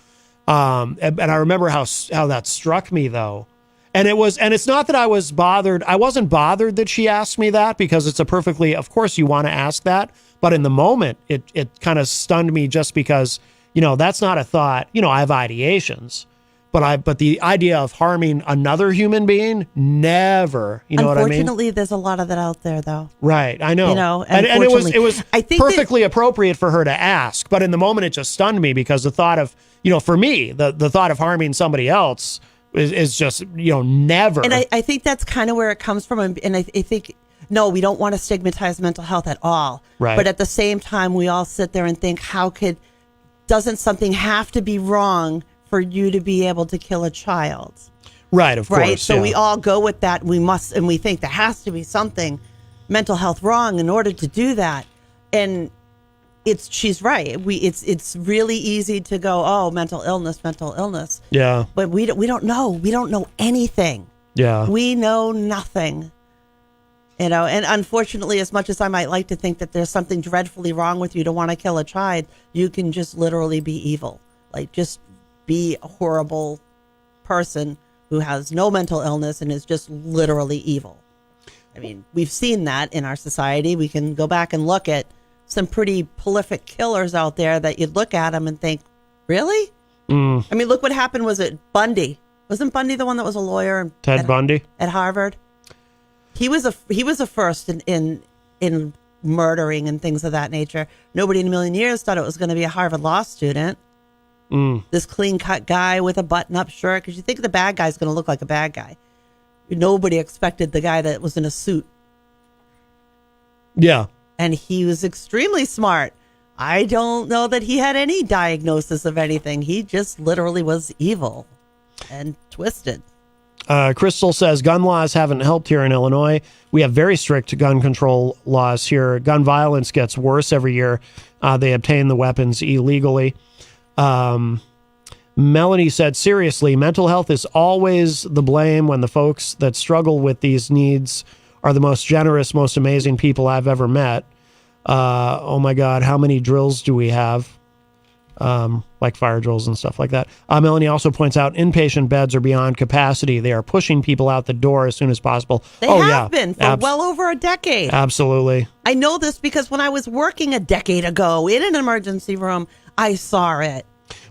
And I remember how that struck me though. And it's not that I was bothered. I wasn't bothered that she asked me that because it's of course you want to ask that. But in the moment, it kind of stunned me just because, that's not a thought. I have ideations. But the idea of harming another human being, never. You know what I mean? Unfortunately, there's a lot of that out there, though. Right, I know. And it was I think perfectly appropriate for her to ask. But in the moment, it just stunned me because the thought of, for me, the thought of harming somebody else is just, never. And I think that's kind of where it comes from. And I think, no, we don't want to stigmatize mental health at all. Right. But at the same time, we all sit there and think, doesn't something have to be wrong for you to be able to kill a child? Right, of course. Right. So we all go with that. And we think there has to be something mental health wrong in order to do that. And she's right. It's really easy to go, oh, mental illness. Yeah. But we don't know. We don't know anything. Yeah. We know nothing. And unfortunately, as much as I might like to think that there's something dreadfully wrong with you to want to kill a child, you can just literally be evil. Like just be a horrible person who has no mental illness and is just literally evil. I mean, we've seen that in our society. We can go back and look at some pretty prolific killers out there that you'd look at them and think, really? Mm. I mean, look what happened. Was it Bundy? Wasn't Bundy the one that was a lawyer? Ted Bundy? At Harvard? He was a first in murdering and things of that nature. Nobody in a million years thought it was going to be a Harvard law student. Mm. This clean-cut guy with a button-up shirt, because you think the bad guy's going to look like a bad guy. Nobody expected the guy that was in a suit. Yeah. And he was extremely smart. I don't know that he had any diagnosis of anything. He just literally was evil and twisted. Crystal says gun laws haven't helped here in Illinois. We have very strict gun control laws here. Gun violence gets worse every year. They obtain the weapons illegally. Melanie said, seriously, mental health is always the blame when the folks that struggle with these needs are the most generous, most amazing people I've ever met. Oh my God, how many drills do we have? Like fire drills and stuff like that. Melanie also points out inpatient beds are beyond capacity. They are pushing people out the door as soon as possible. They have been for well over a decade. Absolutely. I know this because when I was working a decade ago in an emergency room, I saw it.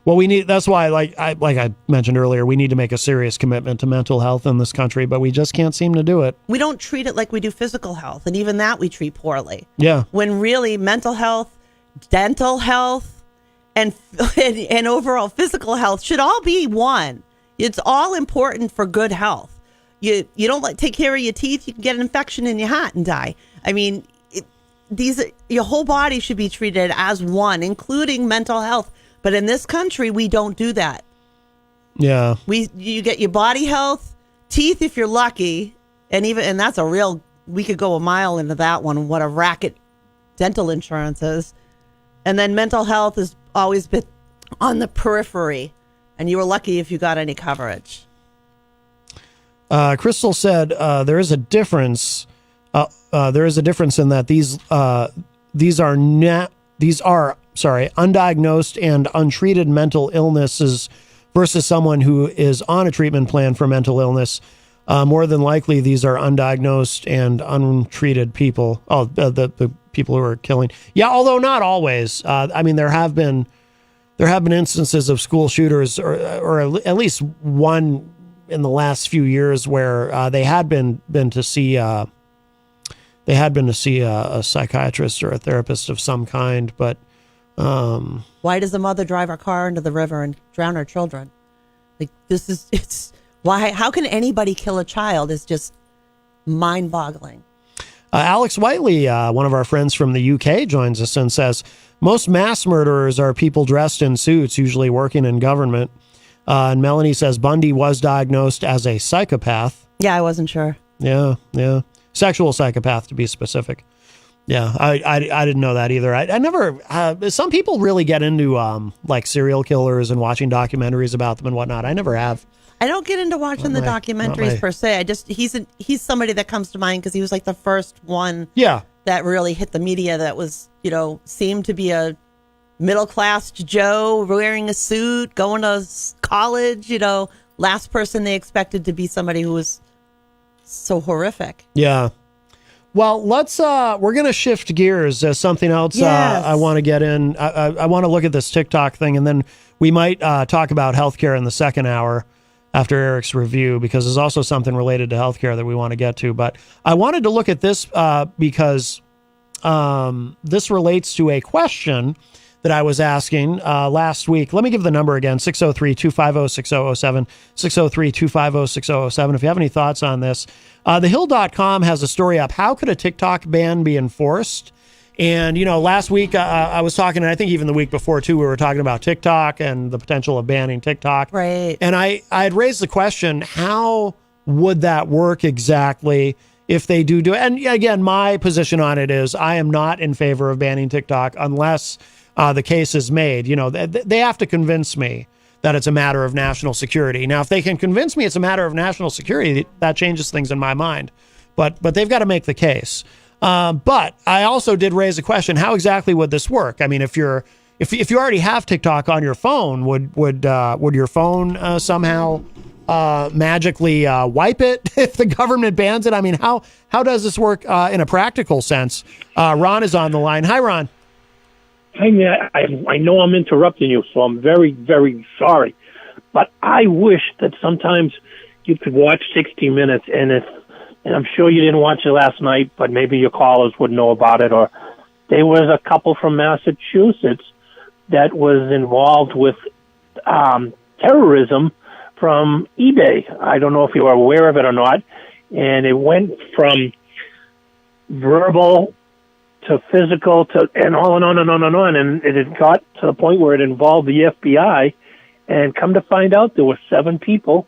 Well, we need. That's why, like I mentioned earlier, we need to make a serious commitment to mental health in this country, but we just can't seem to do it. We don't treat it like we do physical health, and even that we treat poorly. Yeah. When really mental health, dental health, and overall physical health should all be one. It's all important for good health. You don't take care of your teeth, you can get an infection in your heart and die. I mean, your whole body should be treated as one, including mental health. But in this country, we don't do that. Yeah. You get your body health, teeth if you're lucky, and that's a real. We could go a mile into that one. What a racket dental insurance is, and then mental health has always been on the periphery, and you were lucky if you got any coverage. Crystal said there is a difference. There is a difference in that these are undiagnosed and untreated mental illnesses versus someone who is on a treatment plan for mental illness. More than likely, these are undiagnosed and untreated people. Oh, the people who are killing. Yeah, although not always. I mean, there have been instances of school shooters, or at least one in the last few years where they had been to see a psychiatrist or a therapist of some kind, but. Why does a mother drive her car into the river and drown her children? Like why? How can anybody kill a child? Is just mind-boggling. Alex Whiteley, one of our friends from the UK, joins us and says most mass murderers are people dressed in suits, usually working in government. And Melanie says Bundy was diagnosed as a psychopath. Yeah, I wasn't sure. Yeah, sexual psychopath to be specific. Yeah, I didn't know that either. I never. Some people really get into like serial killers and watching documentaries about them and whatnot. I never have. I don't get into watching the documentaries per se. He's somebody that comes to mind because he was like the first one. Yeah. That really hit the media. That was seemed to be a middle class Joe wearing a suit, going to college. Last person they expected to be somebody who was so horrific. Yeah. Well, we're going to shift gears. Something else Yes. I want to get in. I want to look at this TikTok thing, and then we might talk about healthcare in the second hour after Eric's review, because there's also something related to healthcare that we want to get to. But I wanted to look at this because this relates to a question that I was asking last week. Let me give the number again, 603-250-6007, 603-250-6007. If you have any thoughts on this. TheHill.com has a story up. How could a TikTok ban be enforced? And, last week I was talking, and I think even the week before too, we were talking about TikTok and the potential of banning TikTok. Right. And I had raised the question, how would that work exactly if they do it? And again, my position on it is I am not in favor of banning TikTok unless the case is made. They have to convince me that it's a matter of national security. Now, if they can convince me it's a matter of national security, that changes things in my mind. But they've got to make the case. But I also did raise a question: how exactly would this work? I mean, if you already have TikTok on your phone, would your phone somehow magically wipe it if the government bans it? I mean, how does this work in a practical sense? Ron is on the line. Hi, Ron. Hey, man, I know I'm interrupting you, so I'm very, very sorry. But I wish that sometimes you could watch 60 Minutes, and I'm sure you didn't watch it last night, but maybe your callers would know about it. Or there was a couple from Massachusetts that was involved with terrorism from eBay. I don't know if you are aware of it or not. And it went from verbal to physical and on and on. And it had got to the point where it involved the FBI. And come to find out, there were 7 people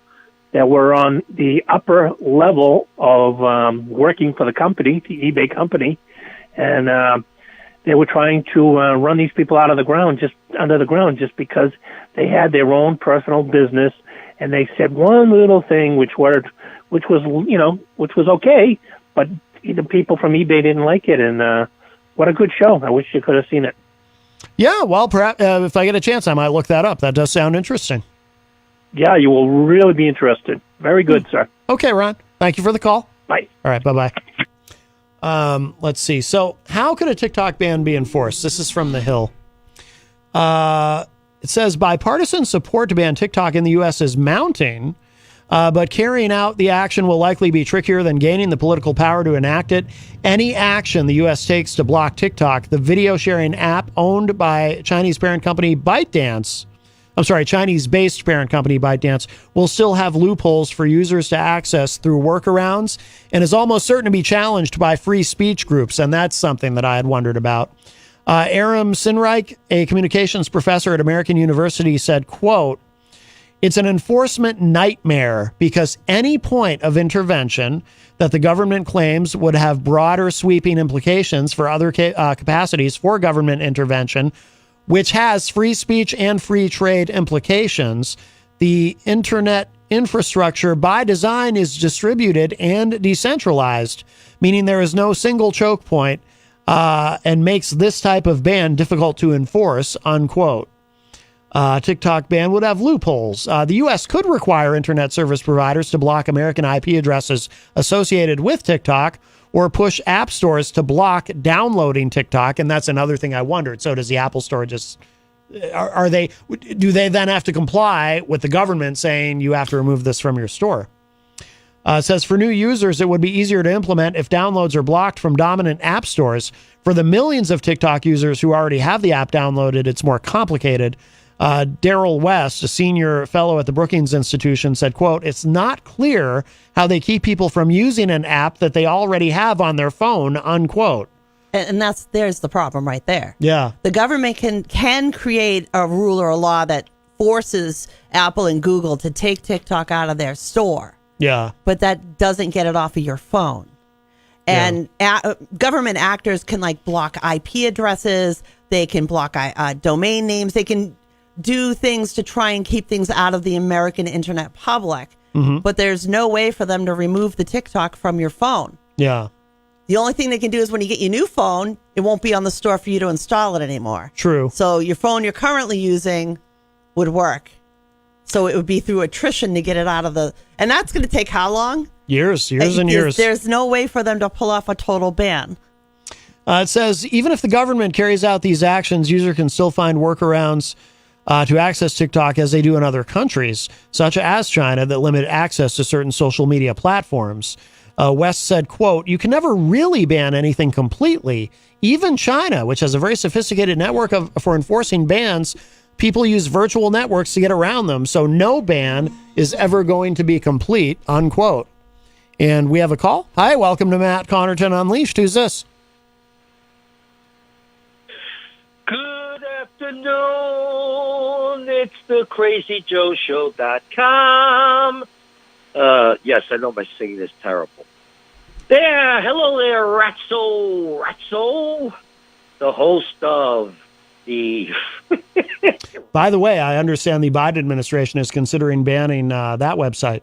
that were on the upper level of working for the company, the eBay company. And they were trying to run these people out of the ground, just under the ground, just because they had their own personal business. And they said one little thing, which was okay, but the people from eBay didn't like it. And what a good show. I wish you could have seen it. Yeah, well, perhaps if I get a chance, I might look that up. That does sound interesting. Yeah, you will really be interested. Very good, sir. Okay, Ron. Thank you for the call. Bye. All right, bye-bye. Let's see. So how could a TikTok ban be enforced? This is from The Hill. It says bipartisan support to ban TikTok in the U.S. is mounting, but carrying out the action will likely be trickier than gaining the political power to enact it. Any action the U.S. takes to block TikTok, the video sharing app owned by Chinese-based parent company ByteDance, will still have loopholes for users to access through workarounds and is almost certain to be challenged by free speech groups. And that's something that I had wondered about. Aram Sinreich, a communications professor at American University, said, quote, "It's an enforcement nightmare because any point of intervention that the government claims would have broader sweeping implications for other capacities for government intervention, which has free speech and free trade implications. The internet infrastructure by design is distributed and decentralized, meaning there is no single choke point, and makes this type of ban difficult to enforce," unquote. TikTok ban would have loopholes. The U.S. could require internet service providers to block American IP addresses associated with TikTok or push app stores to block downloading TikTok. And that's another thing I wondered. So does the Apple Store do they then have to comply with the government saying you have to remove this from your store? It says for new users, it would be easier to implement if downloads are blocked from dominant app stores. For the millions of TikTok users who already have the app downloaded, it's more complicated. Daryl West, a senior fellow at the Brookings Institution, said, quote, "It's not clear how they keep people from using an app that they already have on their phone," unquote. And there's the problem right there. Yeah. The government can create a rule or a law that forces Apple and Google to take TikTok out of their store. Yeah. But that doesn't get it off of your phone. And government actors can block IP addresses. They can block domain names. They can do things to try and keep things out of the American internet public. Mm-hmm. But there's no way for them to remove the TikTok from your phone. Yeah. The only thing they can do is when you get your new phone, it won't be on the store for you to install it anymore. True. So your phone you're currently using would work. So it would be through attrition to get it out of the... And that's going to take how long? Years and years. There's no way for them to pull off a total ban. It says, even if the government carries out these actions, user can still find workarounds to access TikTok as they do in other countries, such as China, that limit access to certain social media platforms. West said, quote, "You can never really ban anything completely. Even China, which has a very sophisticated network for enforcing bans, people use virtual networks to get around them. So no ban is ever going to be complete," unquote. And we have a call. Hi, welcome to Matt Connerton Unleashed. Who's this? Good afternoon. It's the CrazyJoeShow.com. Yes, I know my singing is terrible. There, hello there, Ratso, the host of the... By the way, I understand the Biden administration is considering banning that website.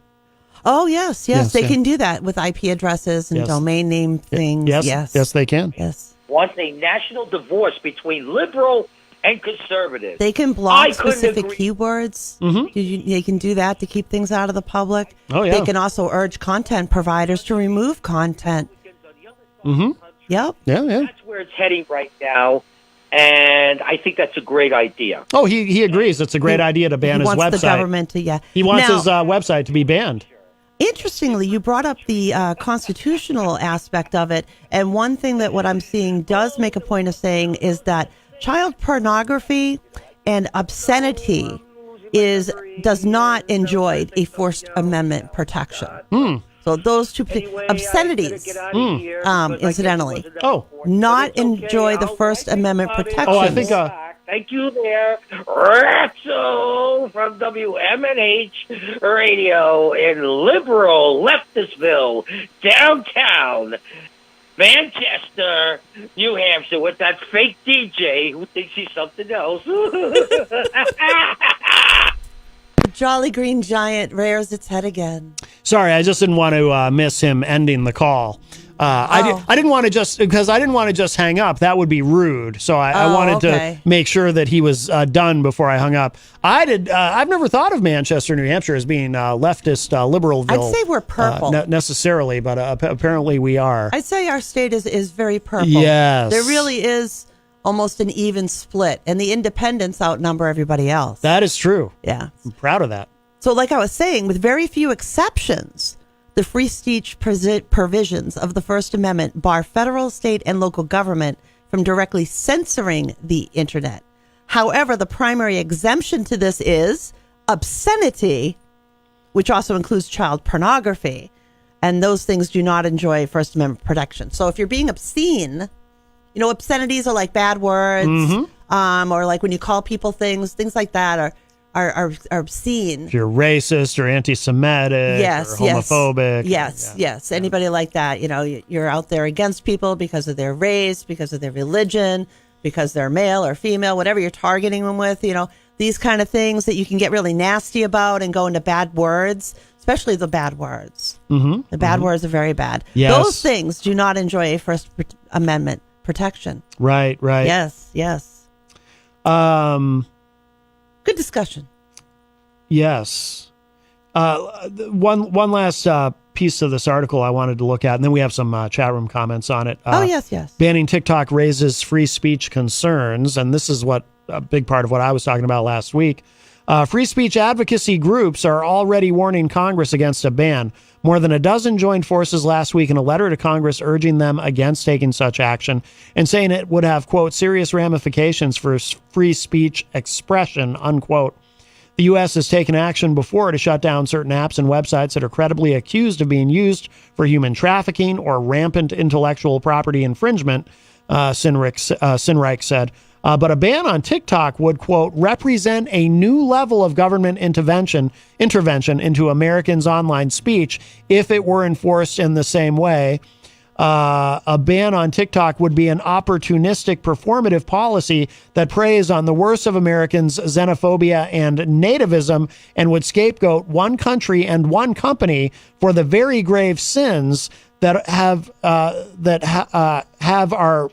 Oh, yes. They can do that with IP addresses and domain name things. Yes, they can. Yes. Wants a national divorce between liberal and conservative. They can block specific keywords. Mm-hmm. They can do that to keep things out of the public. Oh, yeah. They can also urge content providers to remove content. Mm-hmm. Yep. Yeah. That's where it's heading right now, and I think that's a great idea. Oh, he agrees. It's a great idea to ban his website. He wants the government to, He wants his website to be banned. Interestingly, you brought up the constitutional aspect of it, and one thing that what I'm seeing does make a point of saying is that child pornography and obscenity does not enjoy a First Amendment protection. So those two obscenities, incidentally, not enjoy the First Amendment protection. Oh, I think. Thank you there, Ratso from WMNH Radio in liberal Leftistville, downtown Manchester, New Hampshire, with that fake DJ who thinks he's something else. Jolly Green Giant rears its head again. Sorry, I just didn't want to miss him ending the call. I didn't want to just hang up. That would be rude. So I wanted to make sure that he was done before I hung up. I've never thought of Manchester, New Hampshire as being leftist, liberalville. I'd say we're purple. Necessarily, but apparently we are. I'd say our state is very purple. Yes. There really is almost an even split, and the independents outnumber everybody else. That is true. Yeah. I'm proud of that. So like I was saying, with very few exceptions, the free speech provisions of the First Amendment bar federal, state, and local government from directly censoring the internet. However, the primary exemption to this is obscenity, which also includes child pornography, and those things do not enjoy First Amendment protection. So if you're being obscene, you know, obscenities are like bad words, or like when you call people things like that are obscene. If you're racist or anti-Semitic or homophobic. Yes. Anybody like that, you know, you're out there against people because of their race, because of their religion, because they're male or female, whatever you're targeting them with, you know, these kind of things that you can get really nasty about and go into bad words, especially the bad words. The bad words are very bad. Yes. Those things do not enjoy a First Amendment protection. Right. Yes. Good discussion. Yes. One last piece of this article I wanted to look at, and then we have some chat room comments on it. Yes. Banning TikTok raises free speech concerns, and this is what a big part of what I was talking about last week. Free speech advocacy groups are already warning Congress against a ban. More than a dozen joined forces last week in a letter to Congress urging them against taking such action and saying it would have, quote, serious ramifications for free speech expression, unquote. The U.S. has taken action before to shut down certain apps and websites that are credibly accused of being used for human trafficking or rampant intellectual property infringement, Sinreich said. But a ban on TikTok would, quote, represent a new level of government intervention into Americans' online speech if it were enforced in the same way. A ban on TikTok would be an opportunistic performative policy that preys on the worst of Americans' xenophobia and nativism and would scapegoat one country and one company for the very grave sins that have our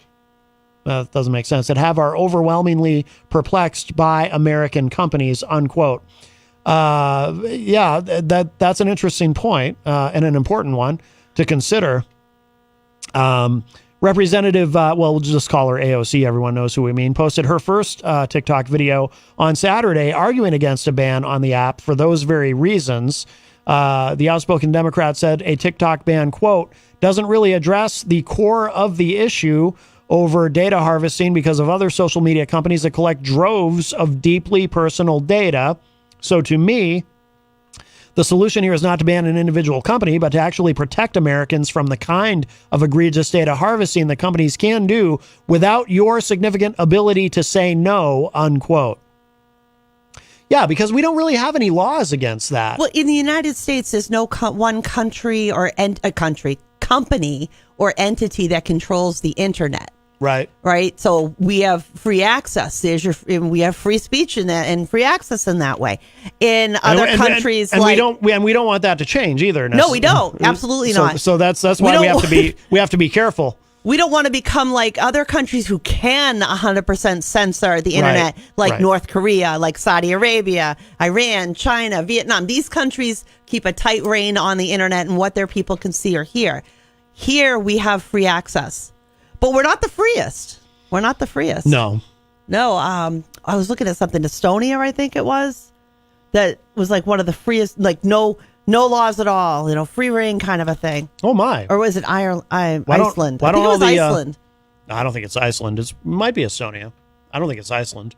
doesn't make sense, that have our overwhelmingly perplexed by American companies, unquote. That's an interesting point and an important one to consider. Representative, we'll just call her AOC, everyone knows who we mean, posted her first TikTok video on Saturday arguing against a ban on the app for those very reasons. The outspoken Democrat said a TikTok ban, quote, doesn't really address the core of the issue over data harvesting because of other social media companies that collect droves of deeply personal data. So to me, the solution here is not to ban an individual company, but to actually protect Americans from the kind of egregious data harvesting that companies can do without your significant ability to say no, unquote. Yeah, because we don't really have any laws against that. Well, in the United States, there's no one country or company or entity that controls the internet. Right. So we have free access. We have free speech in that and free access in that way. In other countries, we don't want that to change either. No, we don't. Absolutely not. So that's why we have to be careful. We don't want to become like other countries who can 100% censor the internet, like North Korea, like Saudi Arabia, Iran, China, Vietnam. These countries keep a tight rein on the internet and what their people can see or hear. Here we have free access. But we're not the freest. No. I was looking at something, Estonia, I think it was, that was like one of the freest, like no laws at all, free reign kind of a thing. Oh my! Or was it Iceland? I think it was Iceland. I don't think it's Iceland. It might be Estonia. I don't think it's Iceland.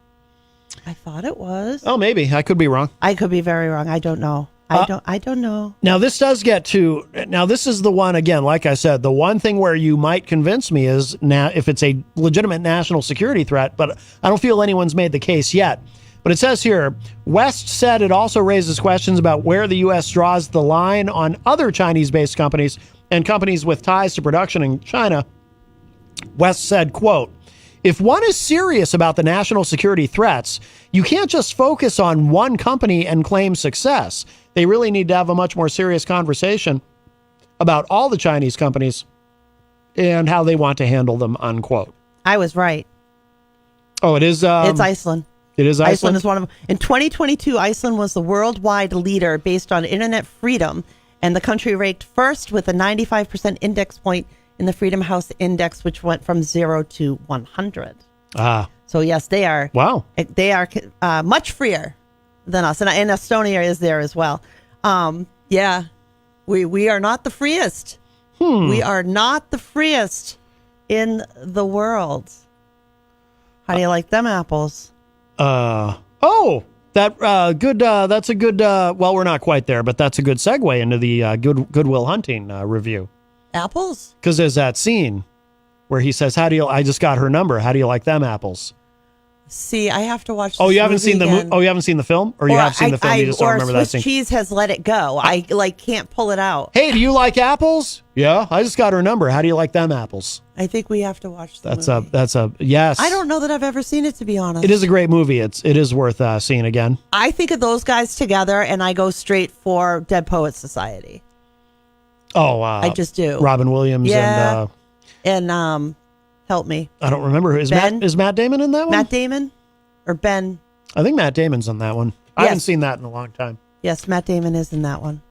I thought it was. Oh, maybe. I could be wrong. I could be very wrong. I don't know. I don't know. Now, this is the one, again, like I said, the one thing where you might convince me is now if it's a legitimate national security threat, but I don't feel anyone's made the case yet. But it says here, West said it also raises questions about where the U.S. draws the line on other Chinese-based companies and companies with ties to production in China. West said, quote, if one is serious about the national security threats, you can't just focus on one company and claim success. They really need to have a much more serious conversation about all the Chinese companies and how they want to handle them, unquote. I was right. Oh, it is? It's Iceland. It is Iceland? Iceland is one of them. In 2022, Iceland was the worldwide leader based on internet freedom, and the country ranked first with a 95% index point in the Freedom House Index, which went from 0 to 100. So yes, they are. Wow. They are much freer than us, and Estonia is there as well. Yeah, we are not the freest. We are not the freest in the world. How do you like them apples? Good. That's a good. Well, we're not quite there, but that's a good segue into the Goodwill Hunting review. Apples? Because there's that scene where he says, I just got her number. How do you like them apples? See, I have to watch. You haven't seen again. You haven't seen the film, or you have seen the film? You just don't remember that scene. Swiss cheese has let it go. I can't pull it out. Hey, do you like apples? Yeah, I just got her number. How do you like them apples? I think we have to watch the movie. That's a yes. I don't know that I've ever seen it, to be honest. It is a great movie. It is worth seeing again. I think of those guys together, and I go straight for Dead Poets Society. I just do. Robin Williams and help me. I don't remember. Is Matt Damon in that one? Matt Damon or Ben? I think Matt Damon's in that one. I haven't seen that in a long time. Yes, Matt Damon is in that one.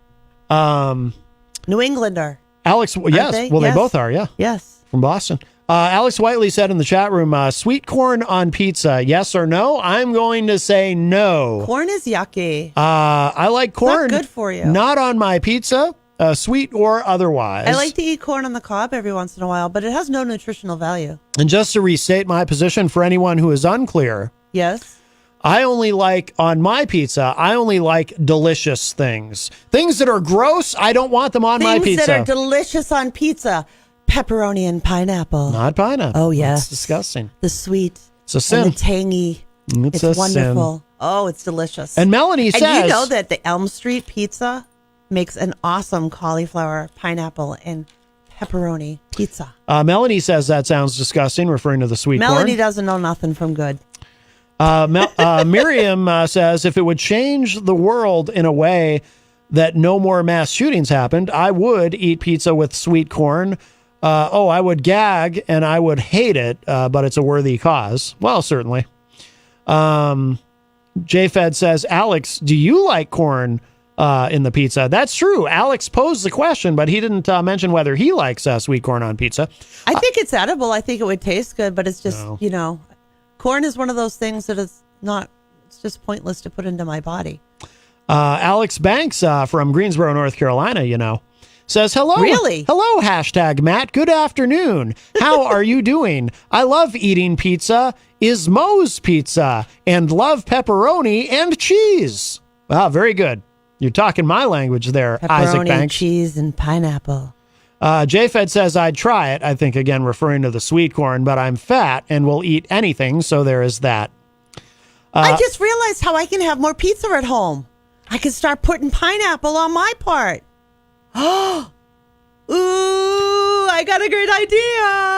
New Englander. Alex, yes. They? Well, they both are, yeah. Yes. From Boston. Alex Whiteley said in the chat room, sweet corn on pizza, yes or no? I'm going to say no. Corn is yucky. I like corn. It's not good for you. Not on my pizza, sweet or otherwise. I like to eat corn on the cob every once in a while, but it has no nutritional value. And just to restate my position for anyone who is unclear. Yes. I only like, on my pizza, delicious things. Things that are gross, I don't want them on my pizza. Things that are delicious on pizza. Pepperoni and pineapple. Not pineapple. Oh, yes. That's disgusting. The sweet. It's a sin. And the tangy. It's a wonderful. Sin. Oh, it's delicious. And Melanie says... And you know that the Elm Street pizza makes an awesome cauliflower, pineapple, and pepperoni pizza. Melanie says that sounds disgusting, referring to the sweet corn. Melanie doesn't know nothing from good. Miriam says, if it would change the world in a way that no more mass shootings happened, I would eat pizza with sweet corn. I would gag and I would hate it, but it's a worthy cause. Well, certainly. JFed says, Alex, do you like corn in the pizza? That's true. Alex posed the question, but he didn't mention whether he likes sweet corn on pizza. I think it's edible. I think it would taste good, but it's just, corn is one of those things that is not, it's just pointless to put into my body. Alex Banks from Greensboro, North Carolina, says, hello. Really? Hello, hashtag Matt. Good afternoon. How are you doing? I love eating pizza, is Moe's Pizza, and love pepperoni and cheese. Wow, very good. You're talking my language there, Isaac Pepperoni, Banks. cheese, and pineapple. JFed says, I'd try it. I think, again, referring to the sweet corn, but I'm fat and will eat anything, so there is that. I just realized how I can have more pizza at home. I can start putting pineapple on my part. Oh, ooh, I got a great idea.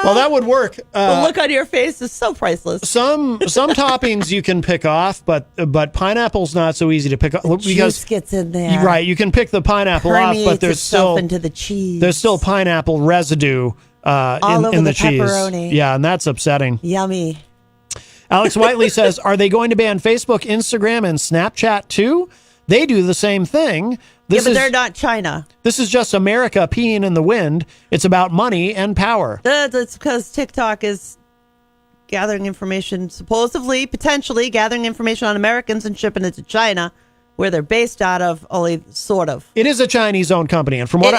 Well, that would work. The look on your face is so priceless. Some toppings you can pick off, but pineapple's not so easy to pick off. Because juice gets in there. Right, you can pick the pineapple off, but there's still into the cheese. There's still pineapple residue all over in the cheese. Pepperoni. Yeah, and that's upsetting. Yummy. Alex Whiteley says, are they going to ban Facebook, Instagram, and Snapchat too? They do the same thing. But they're not China. This is just America peeing in the wind. It's about money and power. That's because TikTok is gathering information, potentially gathering information on Americans and shipping it to China, where they're based out of, only sort of. It is a Chinese-owned company. And from what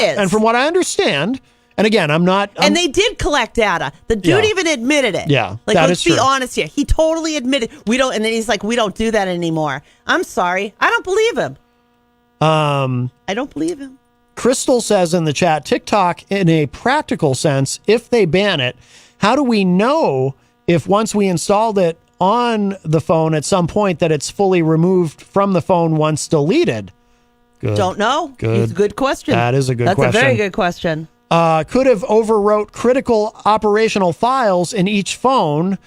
I understand, and again, and they did collect data. The dude even admitted it. Yeah, let's be honest here. He totally admitted and then he's like, we don't do that anymore. I'm sorry. I don't believe him. I don't believe him. Crystal says in the chat, TikTok, in a practical sense, if they ban it, how do we know if once we installed it on the phone at some point that it's fully removed from the phone once deleted? Good. Don't know. Good. It's a good question. That is a good question. That's a very good question. Could have overwrote critical operational files in each phone,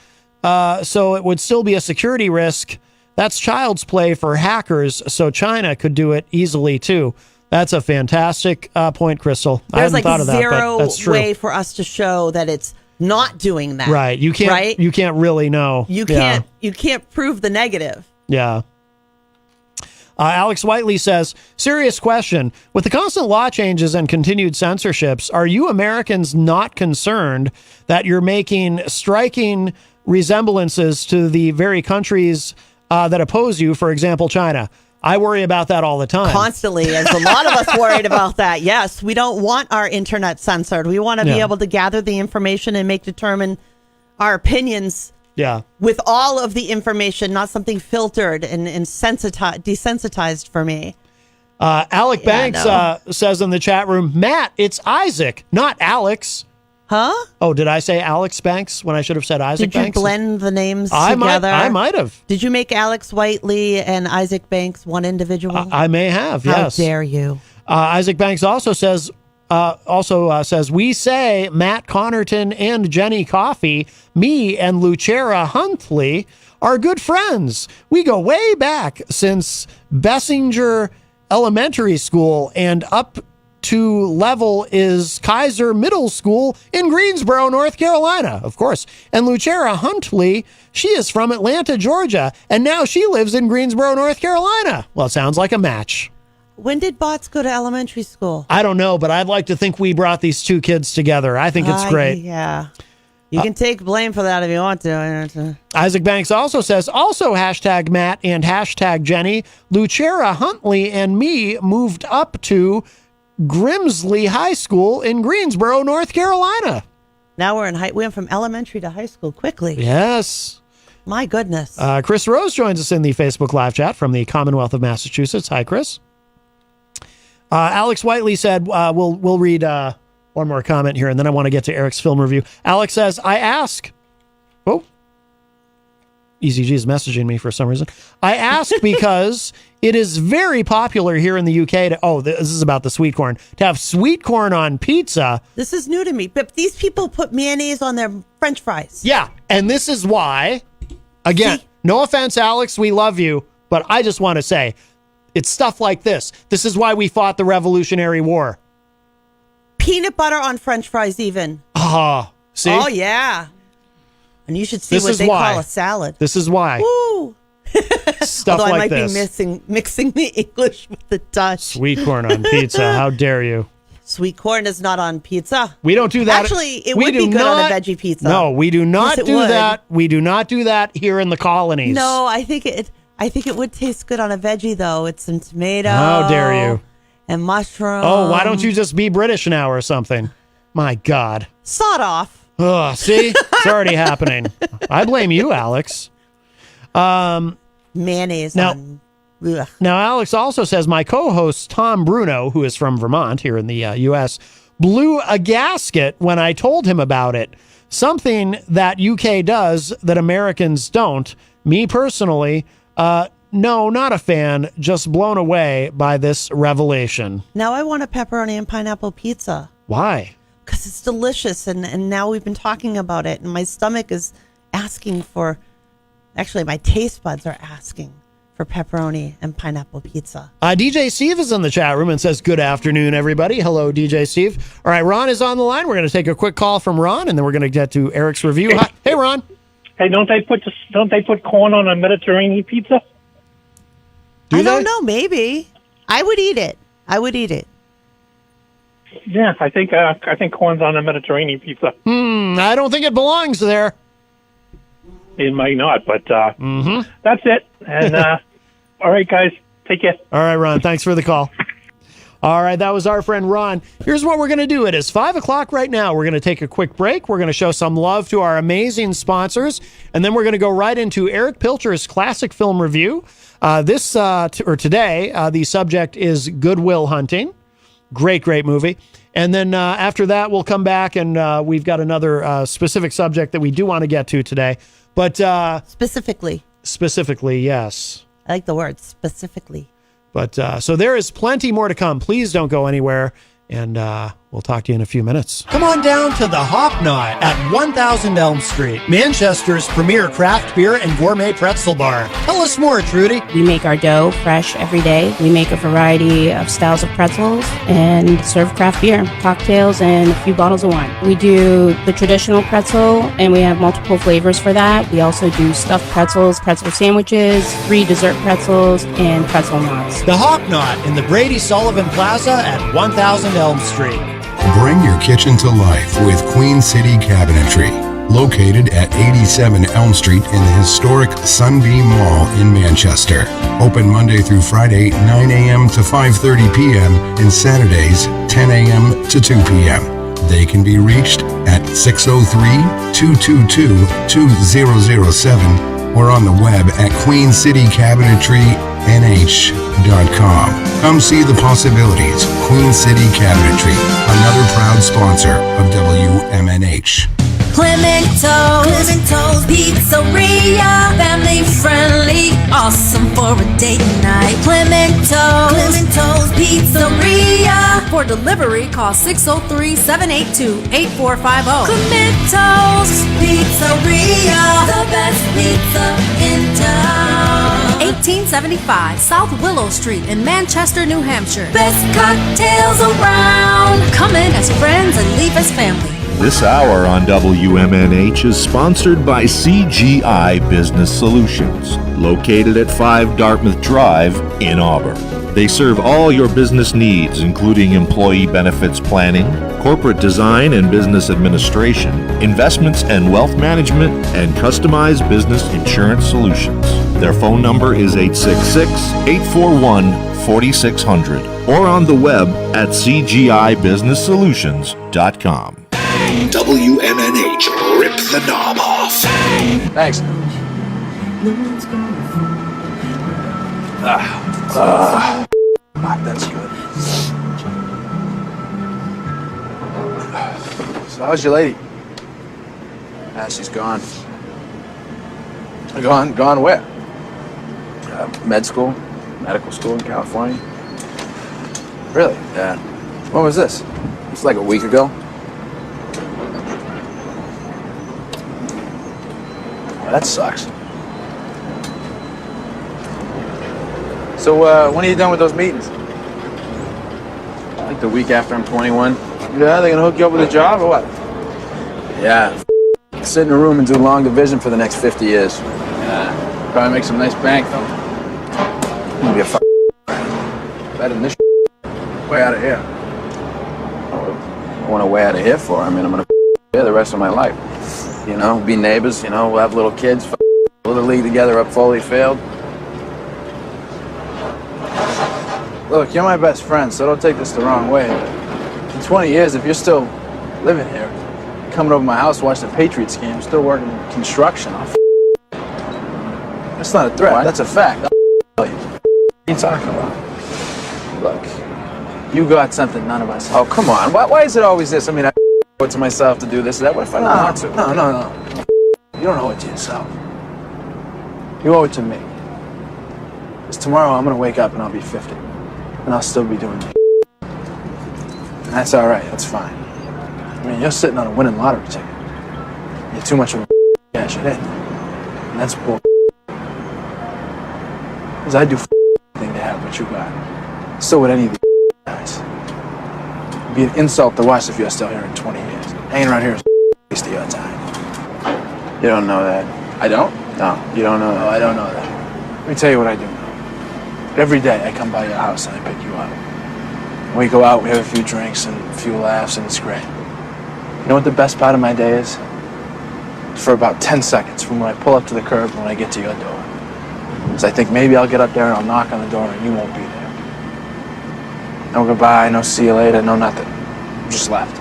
so it would still be a security risk. That's child's play for hackers, so China could do it easily too. That's a fantastic point, Crystal. I hadn't thought of that, but that's true. There's zero way for us to show that it's not doing that. Right. You can't. Right? You can't really know. You can't. You can't prove the negative. Yeah. Alex Whiteley says, serious question. With the constant law changes and continued censorships, are you Americans not concerned that you're making striking resemblances to the very countries that oppose you, for example, China? I worry about that all the time. Constantly, as a lot of us worried about that. Yes, we don't want our internet censored. We want to be able to gather the information and determine our opinions with all of the information, not something filtered and desensitized for me. Alec Banks says in the chat room, Matt, it's Isaac, not Alex. Huh? Oh, did I say Alex Banks when I should have said Isaac Banks? Did you blend the names together? I might have. Did you make Alex Whiteley and Isaac Banks one individual? I may have, yes. How dare you? Isaac Banks also says, we say Matt Connerton and Jenny Coffey, me and Lucera Huntley are good friends. We go way back since Bessinger Elementary School and up to level is Kaiser Middle School in Greensboro, North Carolina, of course. And Lucera Huntley, she is from Atlanta, Georgia, and now she lives in Greensboro, North Carolina. Well, it sounds like a match. When did Bots go to elementary school? I don't know, but I'd like to think we brought these two kids together. I think it's great. Yeah. You can take blame for that if you want to. Isaac Banks also says, hashtag Matt and hashtag Jenny, Lucera Huntley and me moved up to Grimsley High School in Greensboro, North Carolina. Now we went from elementary to high school quickly. Yes. My goodness. Chris Rose joins us in the Facebook live chat from the Commonwealth of Massachusetts. Hi, Chris. Alex Whiteley said, we'll read one more comment here, and then I want to get to Eric's film review. Alex says, EZG is messaging me for some reason. I ask because it is very popular here in the UK this is about the sweet corn, to have sweet corn on pizza. This is new to me, but these people put mayonnaise on their French fries. Yeah, and this is why, again, no offense, Alex, we love you, but I just want to say, it's stuff like this. This is why we fought the Revolutionary War. Peanut butter on French fries even. See? Oh, yeah. And you should see what they call a salad. This is why. Woo! Stuff Although like I might be mixing the English with the Dutch. Sweet corn on pizza. How dare you? Sweet corn is not on pizza. We don't do that. Actually, it would be good on a veggie pizza. No, we do not do that. We do not do that here in the colonies. No, I think it would taste good on a veggie, though. It's some tomato. How dare you? And mushroom. Oh, why don't you just be British now or something? My God. Sawed off. Oh, see? It's already happening. I blame you, Alex. Mayonnaise now, on. Ugh. Now, Alex also says, my co-host, Tom Bruno, who is from Vermont here in the U.S., blew a gasket when I told him about it. Something that UK does that Americans don't. Me personally, no, not a fan, just blown away by this revelation. Now I want a pepperoni and pineapple pizza. Why? Because it's delicious, and now we've been talking about it, and my stomach is asking for, actually my taste buds are asking for pepperoni and pineapple pizza. DJ Steve is in the chat room and says, good afternoon, everybody. Hello, DJ Steve. All right, Ron is on the line. We're going to take a quick call from Ron, and then we're going to get to Eric's review. Hey, Ron. Hey, don't they put corn on a Mediterranean pizza? I don't know. Maybe I would eat it. Yeah, I think corn's on a Mediterranean pizza. I don't think it belongs there. It might not, but that's it. And all right, guys, take care. All right, Ron. Thanks for the call. All right, that was our friend Ron. Here's what we're going to do. It is 5 o'clock right now. We're going to take a quick break. We're going to show some love to our amazing sponsors, and then we're going to go right into Eric Pilcher's classic film review. Today, the subject is Good Will Hunting. Great movie. And then after that, we'll come back, and we've got another specific subject that we do want to get to today. But specifically, yes. I like the word specifically. But so there is plenty more to come. Please don't go anywhere. And We'll talk to you in a few minutes. Come on down to the Hop Knot at 1000 Elm Street, Manchester's premier craft beer and gourmet pretzel bar. Tell us more, Trudy. We make our dough fresh every day. We make a variety of styles of pretzels and serve craft beer, cocktails, and a few bottles of wine. We do the traditional pretzel, and we have multiple flavors for that. We also do stuffed pretzels, pretzel sandwiches, free dessert pretzels, and pretzel knots. The Hop Knot in the Brady Sullivan Plaza at 1000 Elm Street. Bring your kitchen to life with Queen City Cabinetry, located at 87 Elm Street in the historic Sunbeam Mall in Manchester. Open Monday through Friday, 9 a.m. to 5:30 p.m. and Saturdays, 10 a.m. to 2 p.m. They can be reached at 603-222-2007 or on the web at queencitycabinetrynh.com. Come see the possibilities. Queen City Cabinetry, another proud sponsor of WMNH. Clemento's Pizzeria, family friendly, awesome for a date night. Clemento's Pizzeria. For delivery, call 603-782-8450. Clemento's Pizzeria, the best pizza in town. 1875 South Willow Street in Manchester, New Hampshire. Best cocktails around. Come in as friends and leave as family. This hour on WMNH is sponsored by CGI Business Solutions, located at 5 Dartmouth Drive in Auburn. They serve all your business needs, including employee benefits planning, corporate design and business administration, investments and wealth management, and customized business insurance solutions. Their phone number is 866-841-4600 or on the web at cgibusinesssolutions.com. WMNH, rip the knob off. Thanks. That's good. So how's your lady? She's gone. Gone where? Medical school in California. Really? Yeah. When was this? It's like a week ago. That sucks. So, when are you done with those meetings? Like the week after I'm 21. Yeah, they gonna hook you up with a job or what? Yeah. Sit in a room and do long division for the next 50 years. Yeah. Probably make some nice bank, though. I'm gonna be a better than this way out of here. I want to way out of here for. I mean, I'm gonna here the rest of my life. You know, be neighbors, you know, we'll have little kids, little league together up Foley Field. Look, you're my best friend, so don't take this the wrong way. But in 20 years, if you're still living here, coming over my house, watching the Patriots game, still working construction, that's not a threat, what? That's a fact. What are you talking about? Look, you got something none of us have. Oh, come on. Why is it always this? I mean, I owe it to myself to do this or that. What if I don't want to? No. You don't owe it to yourself. You owe it to me. Because tomorrow I'm going to wake up and I'll be 50. And I'll still be doing it. And that's all right. That's fine. I mean, you're sitting on a winning lottery ticket. You're too much of a cash it in. And that's bull. Because I'd do anything to have what you got. So would any of these guys. It'd be an insult to us if you're still here in 20 years. Hanging around here is a waste of your time. You don't know that. I don't? No, you don't know that. No, I don't know that. Let me tell you what I do know. Every day I come by your house and I pick you up. We go out, we have a few drinks and a few laughs, and it's great. You know what the best part of my day is? For about 10 seconds from when I pull up to the curb and when I get to your door. Because I think maybe I'll get up there and I'll knock on the door and you won't be there. No goodbye, no see you later, no nothing. You just left.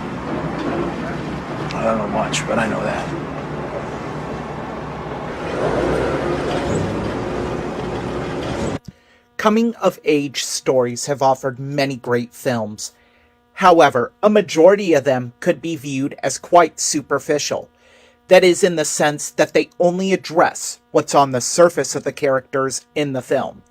I don't know much, but I know that. Coming-of-age stories have offered many great films. However, a majority of them could be viewed as quite superficial. That is, in the sense that they only address what's on the surface of the characters in the film.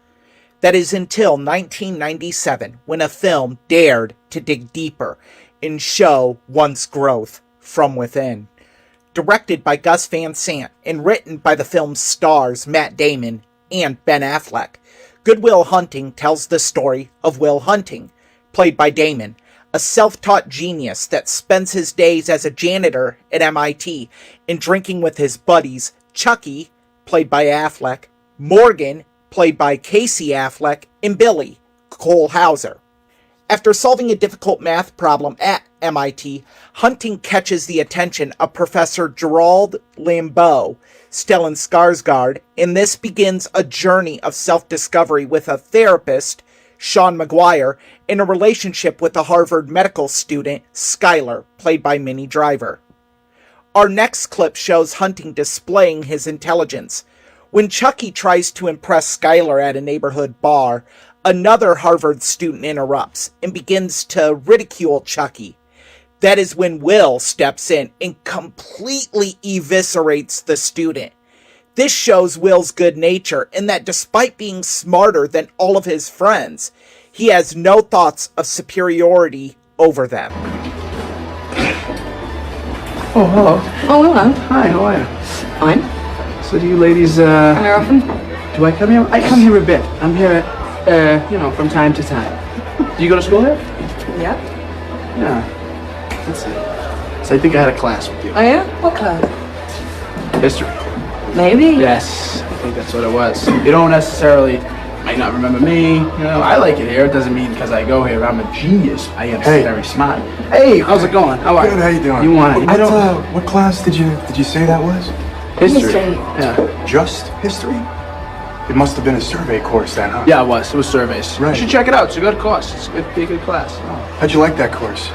That is until 1997, when a film dared to dig deeper and show one's growth from within. Directed by Gus Van Sant and written by the film's stars Matt Damon and Ben Affleck, Good Will Hunting tells the story of Will Hunting, played by Damon, a self-taught genius that spends his days as a janitor at MIT and drinking with his buddies Chucky, played by Affleck, Morgan, played by Casey Affleck, and Billy, Cole Hauser. After solving a difficult math problem at MIT, Hunting catches the attention of Professor Gerald Lambeau, Stellan Skarsgård, and this begins a journey of self-discovery with a therapist, Sean Maguire, in a relationship with a Harvard medical student, Skylar, played by Minnie Driver. Our next clip shows Hunting displaying his intelligence. When Chucky tries to impress Skylar at a neighborhood bar, another Harvard student interrupts and begins to ridicule Chucky. That is when Will steps in and completely eviscerates the student. This shows Will's good nature in that despite being smarter than all of his friends, he has no thoughts of superiority over them. Oh, hello. Oh, hello. Hi, how are you? Fine. So do you ladies, Come here often? do I come here? I come here a bit. I'm here, from time to time. Do you go to school here? Yeah. Yeah. Let's see. So I think I had a class with you. Oh, yeah? What class? History. Maybe. Yes, I think that's what it was. You don't necessarily, might not remember me. I like it here. It doesn't mean because I go here, I'm a genius. I am very smart. Hey, how's it going? How are you? Good, how you doing? You want it? I don't. What class did you say that was? History. Yeah. Just history? It must have been a survey course then, huh? Yeah, it was. It was surveys. Right. You should check it out. It's a good course. It's a good class. How'd you like that course?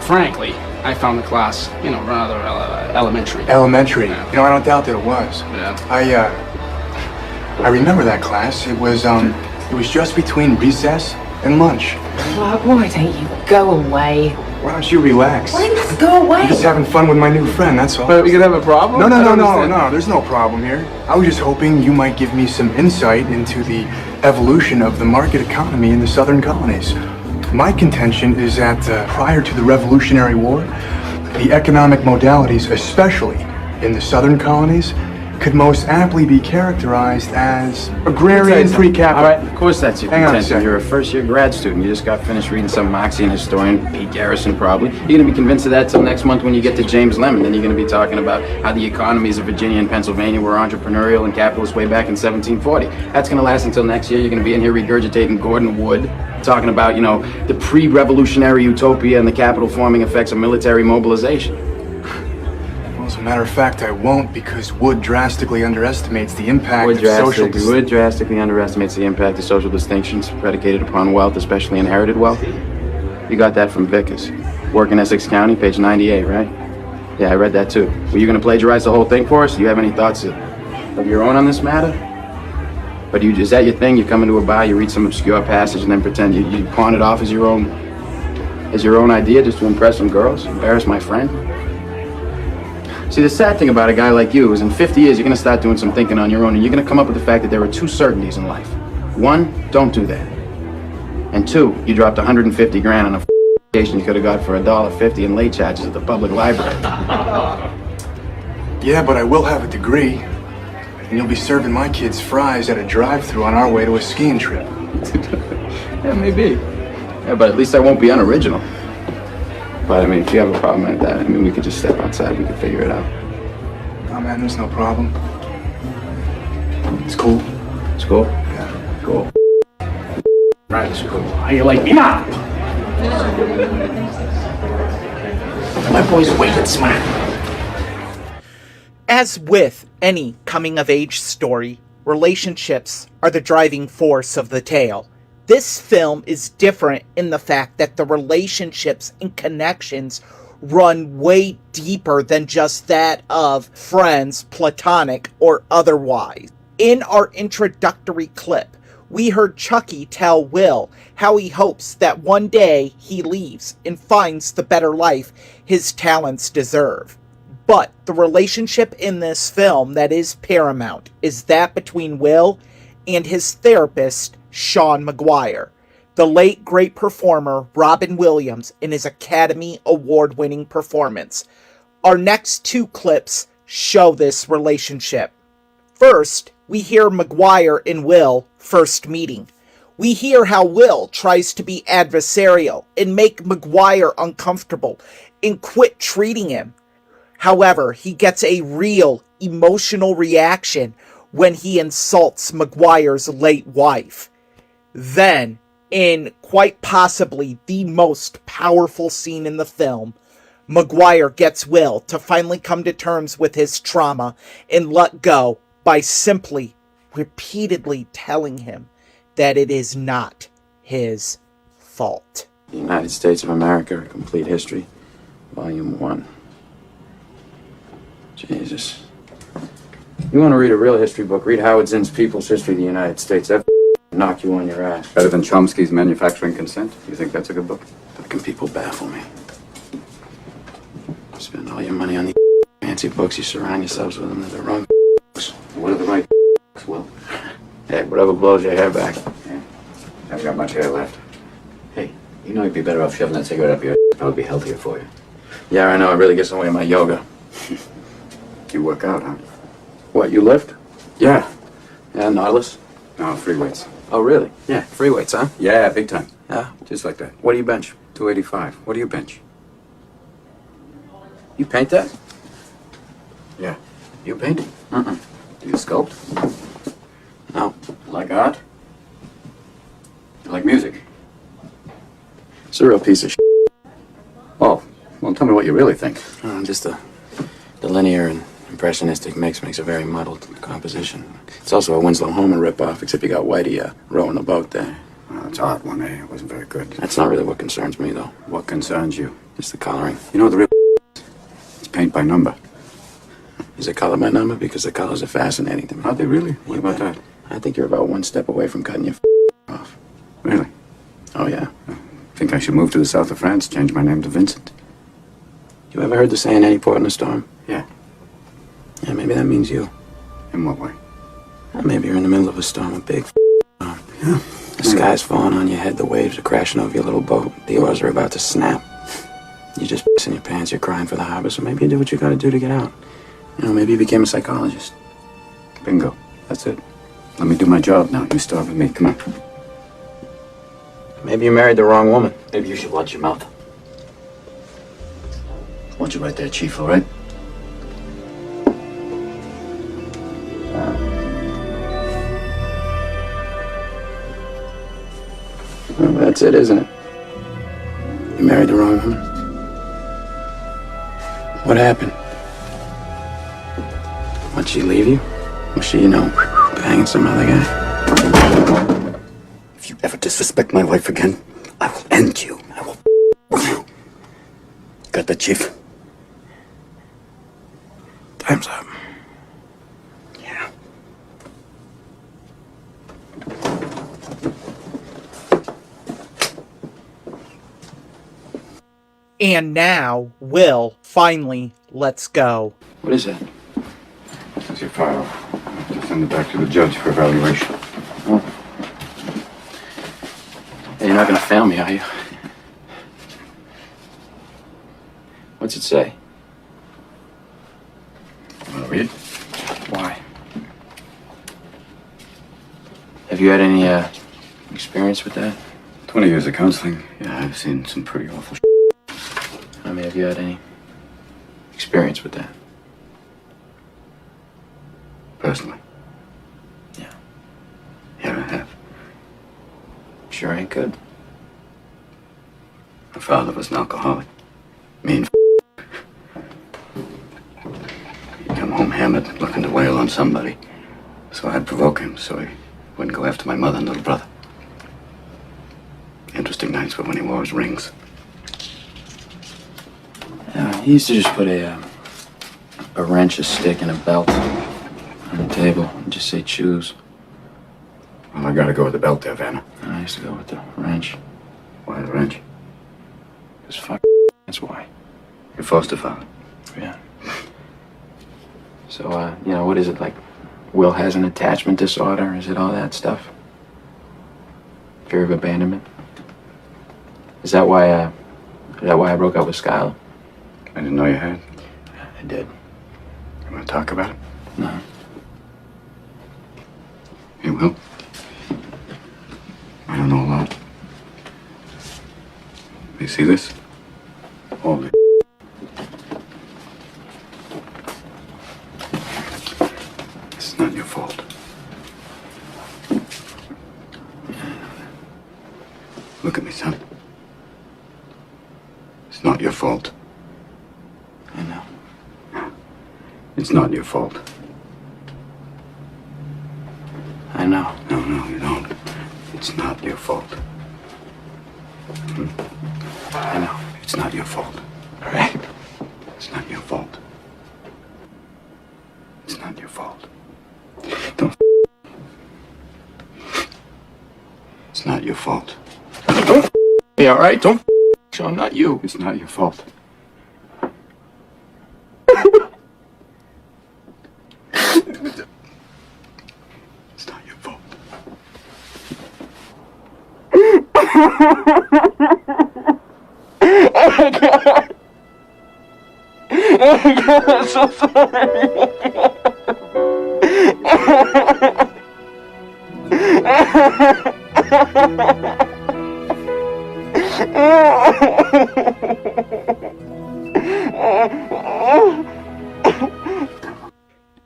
Frankly, I found the class, rather elementary. Elementary. Yeah. I don't doubt that it was. Yeah. I remember that class. It was just between recess and lunch. Why don't you go away? Why don't you relax? Why don't you go away? I'm just having fun with my new friend, that's all. But we could have a problem? No, there's no problem here. I was just hoping you might give me some insight into the evolution of the market economy in the southern colonies. My contention is that prior to the Revolutionary War, the economic modalities, especially in the southern colonies, could most aptly be characterized as agrarian free capital. All right, of course that's your Hang on a contention. second. You're a first-year grad student. You just got finished reading some Marxian historian, Pete Garrison probably. You're going to be convinced of that till next month when you get to James Lemon. Then you're going to be talking about how the economies of Virginia and Pennsylvania were entrepreneurial and capitalist way back in 1740. That's going to last until next year. You're going to be in here regurgitating Gordon Wood, talking about, the pre-revolutionary utopia and the capital forming effects of military mobilization. Well, as a matter of fact, I won't, because Wood drastically underestimates the impact of social... Wood drastically underestimates the impact of social distinctions predicated upon wealth, especially inherited wealth. You got that from Vickers. Work in Essex County, page 98, right? Yeah, I read that too. Were you going to plagiarize the whole thing for us? Do you have any thoughts of your own on this matter? But is that your thing? You come into a bar, you read some obscure passage, and then pretend you pawn it off as your own idea just to impress some girls, embarrass my friend? See, the sad thing about a guy like you is in 50 years, you're going to start doing some thinking on your own, and you're going to come up with the fact that there are two certainties in life. One, don't do that. And two, you dropped 150 grand on a vacation you could have got for $1.50 in late charges at the public library. Yeah, but I will have a degree. And you'll be serving my kids fries at a drive-thru on our way to a skiing trip. Yeah, maybe. Yeah, but at least I won't be unoriginal. But if you have a problem like that, we could just step outside. We could figure it out. Oh man, there's no problem. It's cool. It's cool? Yeah. Cool. Right, it's cool. How you like me now? My boy's wicked smart. As with any coming-of-age story, relationships are the driving force of the tale. This film is different in the fact that the relationships and connections run way deeper than just that of friends, platonic, or otherwise. In our introductory clip, we heard Chucky tell Will how he hopes that one day he leaves and finds the better life his talents deserve. But the relationship in this film that is paramount is that between Will and his therapist, Sean Maguire. the late great performer Robin Williams in his Academy Award-winning performance. Our next two clips show this relationship. First, we hear McGuire and Will first meeting. We hear how Will tries to be adversarial and make McGuire uncomfortable and quit treating him. However, he gets a real emotional reaction when he insults McGuire's late wife. Then, in quite possibly the most powerful scene in the film, McGuire gets Will to finally come to terms with his trauma and let go by simply, repeatedly telling him that it is not his fault. The United States of America, A Complete History, Volume 1. Jesus. You want to read a real history book, read Howard Zinn's People's History of the United States. That knock you on your ass. Better than Chomsky's Manufacturing Consent? You think that's a good book? How can people baffle me? Spend all your money on these fancy books, you surround yourselves with them. They're the wrong books. What are the right books, Will? Hey, whatever blows your hair back. Yeah. Haven't got much hair left. Hey, you know you'd be better off shoving that cigarette up your ass. That would be healthier for you. Yeah, I know. It really gets in the way of my yoga. You work out, huh? What, you lift? Yeah. Yeah, Nautilus? No, free weights. Oh, really? Yeah, free weights, huh? Yeah, big time. Yeah? Just like that. What do you bench? 285. What do you bench? You paint that? Yeah. You paint? Mm-mm. Do you sculpt? No. Like art? You like music? It's a real piece of shit. Oh, well, tell me what you really think. Just the linear and impressionistic mix makes a very muddled composition. It's also a Winslow Homer ripoff, except you got Whitey rowing the boat there. Well, it's art one, eh? It wasn't very good. That's not really what concerns me, though. What concerns you? Just the coloring. You know what the real it's paint by number. Is it color by number? Because the colors are fascinating to me. Are they really? What about that? I think you're about one step away from cutting your off. Really? Oh, yeah. Think I should move to the south of France, change my name to Vincent? You ever heard the saying, any port in a storm? Yeah. Yeah, maybe that means you. In what way? Well, maybe you're in the middle of a storm, a big storm. Yeah. The sky's falling on your head, the waves are crashing over your little boat, the oars are about to snap. You're just pissing your pants, you're crying for the harbor, so maybe you do what you gotta do to get out. You know, maybe you became a psychologist. Bingo. That's it. Let me do my job now. You start with me. Come on. Maybe you married the wrong woman. Maybe you should watch your mouth. I want you right there, Chief, all right? Well, that's it, isn't it? You married the wrong woman. What happened? Why'd she leave you? Was she, banging some other guy? If you ever disrespect my wife again, I will end you. I will you. Got that, Chief? Time's up. Yeah. And now, Will finally lets go. What is that? This is your file. I have to send it back to the judge for evaluation. Oh. Hey, you're not gonna fail me, are you? What's it say? Want to read? Why? Have you had any, experience with that? 20 years of counseling. Yeah, I've seen some pretty awful shit. I mean, have you had any experience with that? Personally? Yeah. Yeah, I have. Sure ain't good. My father was an alcoholic. Mean He'd come home hammered, looking to wail on somebody. So I'd provoke him so he wouldn't go after my mother and little brother. Interesting nights were when he wore his rings. He used to just put a wrench, a stick, and a belt on the table and just say choose. Well, I gotta go with the belt there, Vanna. I used to go with the wrench. Why the wrench? Because fuck, that's why. Your foster father? Yeah. So, what is it, like, Will has an attachment disorder? Is it all that stuff? Fear of abandonment? Is that why I broke up with Skylar? I didn't know you had. I did. You want to talk about it? No. Hey, Will. I don't know a lot. You see this? All the It's not your fault. Look at me, son. It's not your fault. I know. It's not your fault. I know. No, you don't. It's not your fault. I know. It's not your fault. All right. It's not your fault. It's not your fault. Don't. It's not your fault. Don't. Be all right. Don't. Sean, not you. It's not your fault. It's not your fault. Oh my God. Oh my God, I'm so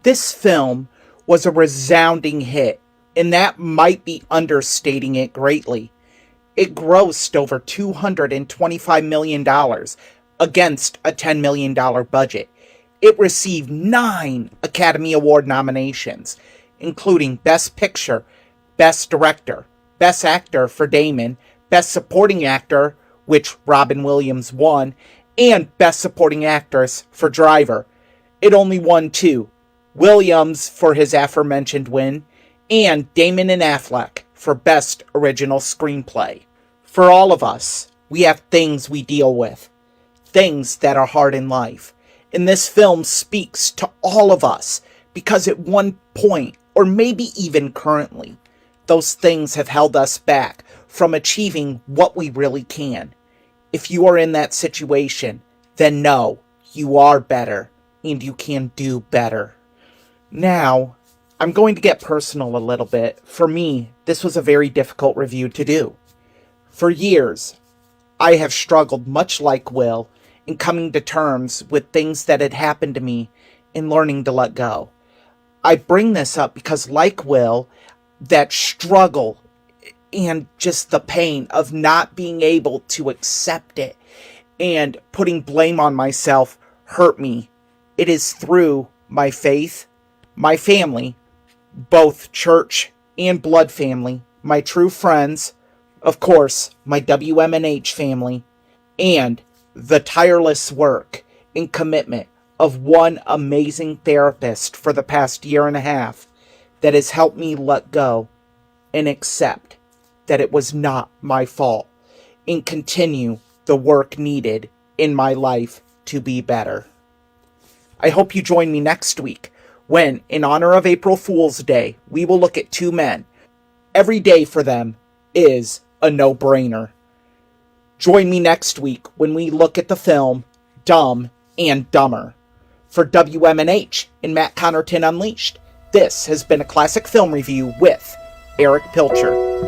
This film was a resounding hit, and that might be understating it greatly. It grossed over $225 million against a $10 million budget. It received 9 Academy Award nominations, including Best Picture, Best Director, Best Actor for Damon, Best Supporting Actor, which Robin Williams won, and Best Supporting Actress for Driver. It only won 2, Williams for his aforementioned win, and Damon and Affleck for Best Original Screenplay. For all of us, we have things we deal with, things that are hard in life. And this film speaks to all of us because at one point, or maybe even currently, those things have held us back from achieving what we really can. If you are in that situation, then know you are better and you can do better. Now, I'm going to get personal a little bit. For me, this was a very difficult review to do. For years, I have struggled much like Will in coming to terms with things that had happened to me and learning to let go. I bring this up because, like Will, that struggle and just the pain of not being able to accept it and putting blame on myself hurt me. It is through my faith, my family, both church and blood family, my true friends, of course, my WMNH family, and the tireless work and commitment of one amazing therapist for the past year and a half that has helped me let go and accept that it was not my fault and continue the work needed in my life to be better. I hope you join me next week when, in honor of April Fool's Day, we will look at 2 men. Every day for them is a no-brainer. Join me next week when we look at the film Dumb and Dumber. For WMNH and Matt Connerton Unleashed, this has been a Classic Film Review with Eric Pilcher.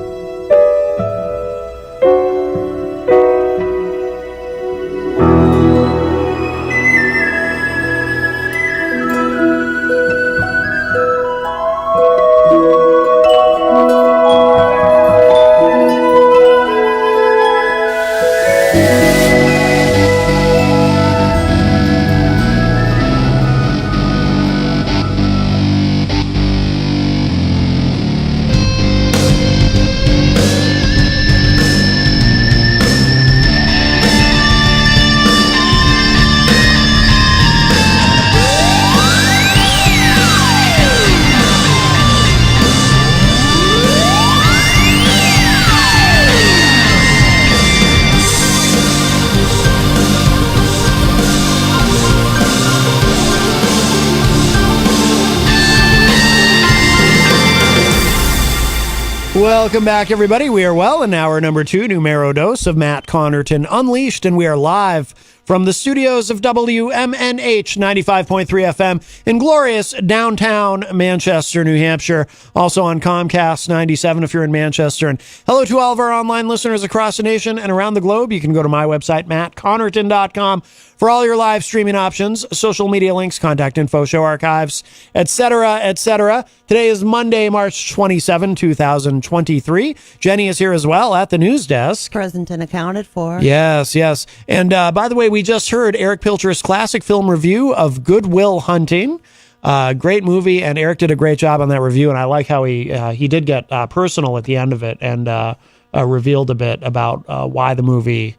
Welcome back, everybody. We are well in hour number 2, numero dos of Matt Connerton Unleashed, and we are live from the studios of WMNH 95.3 FM in glorious downtown Manchester, New Hampshire. Also on Comcast 97 if you're in Manchester. And hello to all of our online listeners across the nation and around the globe. You can go to my website, mattconnerton.com, for all your live streaming options, social media links, contact info, show archives, etc., etc. Today is Monday, March 27, 2023. Jenny is here as well at the news desk. Present and accounted for. Yes, yes. And by the way, we just heard Eric Pilcher's classic film review of Good Will Hunting. Great movie, and Eric did a great job on that review, and I like how he did get personal at the end of it and revealed a bit about why the movie,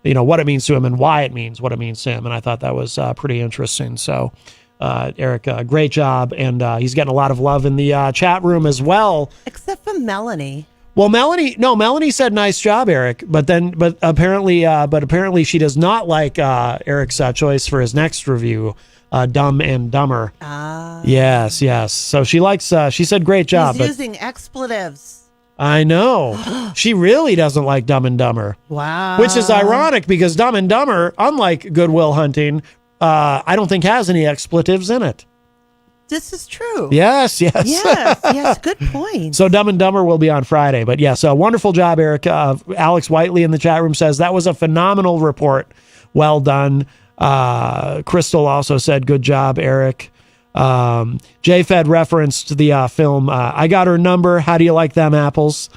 what it means to him and why it means what it means to him, and I thought that was pretty interesting. So, Eric, great job, and he's getting a lot of love in the chat room as well. Except for Melanie. Well, Melanie said nice job, Eric, but apparently she does not like Eric's choice for his next review, Dumb and Dumber. Yes. So she said great job. He's using expletives. I know. She really doesn't like Dumb and Dumber. Wow. Which is ironic because Dumb and Dumber, unlike Good Will Hunting, I don't think has any expletives in it. This is true. Yes. Yes, good point. So Dumb and Dumber will be on Friday. But yes, a wonderful job, Eric. Alex Whiteley in the chat room says that was a phenomenal report. Well done. Crystal also said, good job, Eric. JFed referenced the film I Got Her Number. How do you like them apples?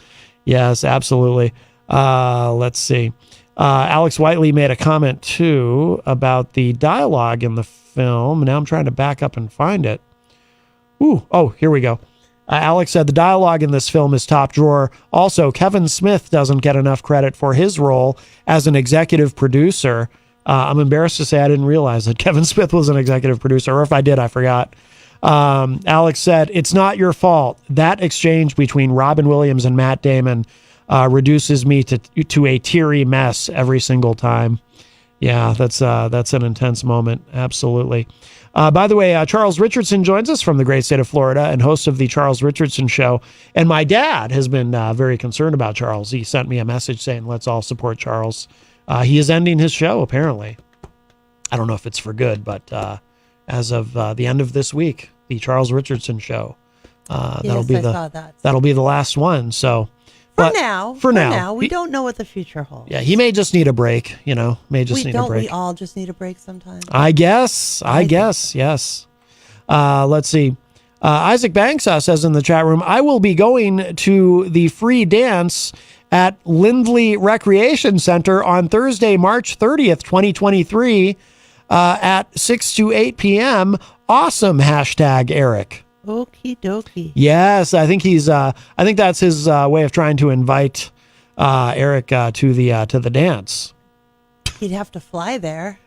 Yes, absolutely. Let's see. Alex Whiteley made a comment, too, about the dialogue in the film. Now I'm trying to back up and find it. Here we go. Alex said the dialogue in this film is top drawer. Also, Kevin Smith doesn't get enough credit for his role as an executive producer. I'm embarrassed to say I didn't realize that Kevin Smith was an executive producer, or if I did, I forgot. Alex said, it's not your fault. That exchange between Robin Williams and Matt Damon reduces me to a teary mess every single time. Yeah, that's an intense moment. Absolutely. By the way, Charles Richardson joins us from the great state of Florida and host of the Charles Richardson Show. And my dad has been very concerned about Charles. He sent me a message saying, let's all support Charles. He is ending his show, apparently. I don't know if it's for good, but as of the end of this week, the Charles Richardson Show, that'll be the last one. So for now, we don't know what the future holds. Yeah, he may just need a break. Need a break. We all just need a break sometimes? I guess. Yes. Let's see. Isaac Banks says in the chat room, I will be going to the free dance at Lindley Recreation Center on Thursday, March 30th, 2023, at 6 to 8 p.m. Awesome, #Eric. Okie dokie. Yes, I think I think that's his way of trying to invite Eric to the dance. He'd have to fly there.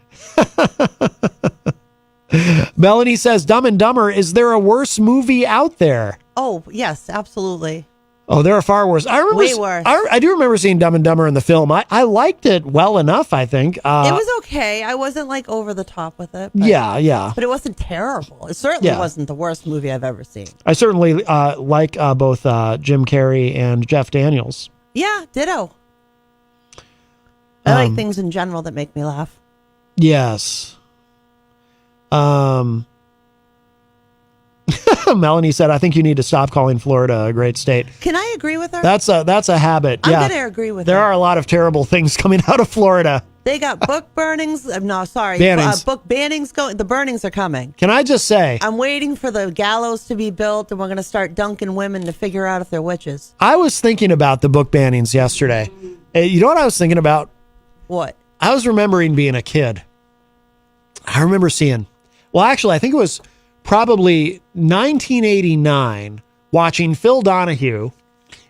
Melanie says, Dumb and Dumber, is there a worse movie out there? Oh, yes, absolutely. Oh, there are far worse. Way worse. I do remember seeing Dumb and Dumber in the film. I liked it well enough, I think. It was okay. I wasn't over the top with it. But, yeah. But it wasn't terrible. It certainly wasn't the worst movie I've ever seen. I certainly like both Jim Carrey and Jeff Daniels. Yeah, ditto. I like things in general that make me laugh. Yes. Melanie said, I think you need to stop calling Florida a great state. Can I agree with her? That's a habit. I'm going to agree with her. There are a lot of terrible things coming out of Florida. They got book burnings. No, sorry. Bannings. Book bannings going. The burnings are coming. Can I just say? I'm waiting for the gallows to be built, and we're going to start dunking women to figure out if they're witches. I was thinking about the book bannings yesterday. You know what I was thinking about? What? I was remembering being a kid. I remember seeing, I think it was probably 1989, watching Phil Donahue,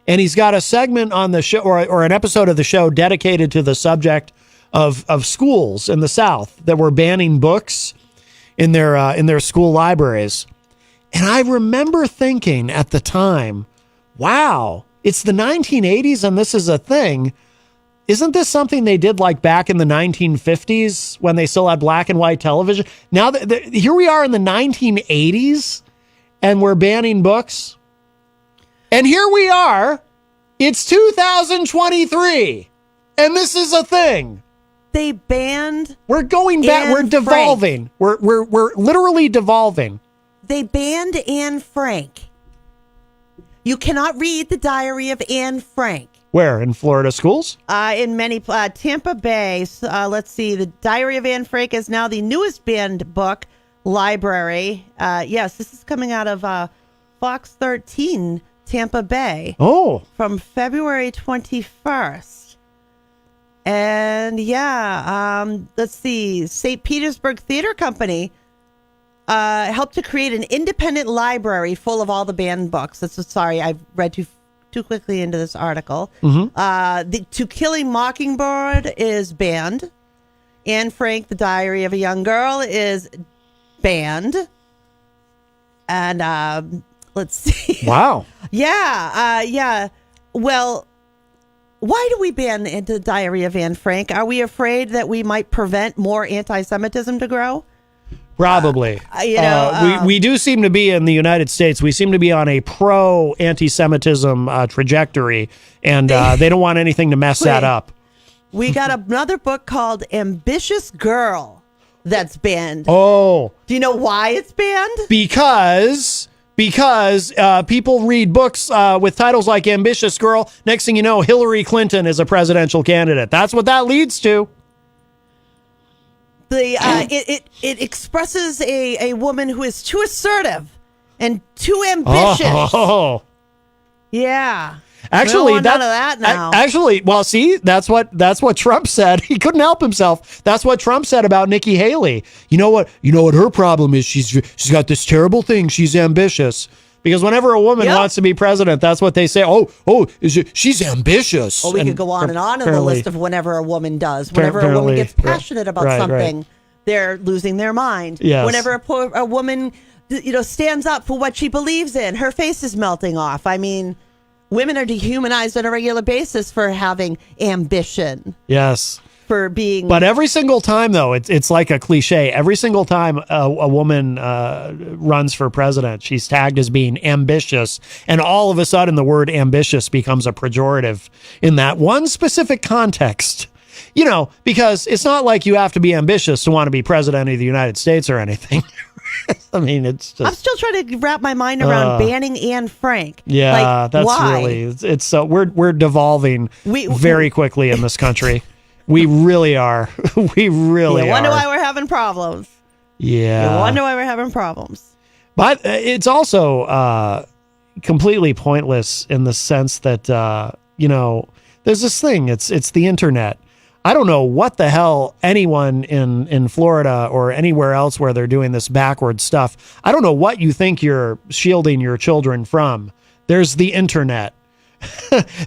and he's got a segment on the show or an episode of the show dedicated to the subject of schools in the South that were banning books in their school libraries. And I remember thinking at the time, wow, it's the 1980s and this is a thing. Isn't this something they did back in the 1950s when they still had black and white television? Now, here we are in the 1980s and we're banning books. And here we are It's 2023, and this is a thing. They banned. We're going back. Anne We're devolving. We're literally devolving. They banned Anne Frank. You cannot read the Diary of Anne Frank. Where, in Florida schools? In many Tampa Bay. Let's see. The Diary of Anne Frank is now the newest banned book library. Yes, this is coming out of Fox 13, Tampa Bay. Oh, from February 21st. And let's see. St. Petersburg Theater Company helped to create an independent library full of all the banned books. Sorry, I've read too quickly into this article. To Kill a Mockingbird is banned. Anne Frank, The Diary of a Young Girl is banned. And let's see. Wow. Yeah. Well, why do we ban the Diary of Anne Frank? Are we afraid that we might prevent more anti-Semitism to grow? Probably. We do seem to be in the United States. We seem to be on a pro anti-Semitism trajectory, and they don't want anything to mess that up. We got another book called Ambitious Girl that's banned. Oh. Do you know why it's banned? Because people read books with titles like Ambitious Girl. Next thing you know, Hillary Clinton is a presidential candidate. That's what that leads to. It expresses a woman who is too assertive and too ambitious. Oh. Yeah. Actually, none of that now. Well, see, that's what Trump said. He couldn't help himself. That's what Trump said about Nikki Haley. You know what her problem is? She's got this terrible thing. She's ambitious. Because whenever a woman wants to be president, that's what they say. She's ambitious. We could go on and on in the list of whenever a woman does. Whenever a woman gets passionate about something, they're losing their mind. Yes. Whenever a woman, stands up for what she believes in, her face is melting off. I mean, women are dehumanized on a regular basis for having ambition. Yes. For being. But every single time, though, it's like a cliche. Every single time a woman runs for president, she's tagged as being ambitious. And all of a sudden, the word ambitious becomes a pejorative in that one specific context. Because it's not like you have to be ambitious to want to be president of the United States or anything. I mean, it's just. I'm still trying to wrap my mind around banning Anne Frank. Yeah, that's why? Really. It's so we're devolving very quickly in this country. We really are. We really are. You wonder why we're having problems. Yeah. You wonder why we're having problems. But it's also completely pointless in the sense that there's this thing. It's the internet. I don't know what the hell anyone in Florida or anywhere else where they're doing this backward stuff. I don't know what you think you're shielding your children from. There's the internet.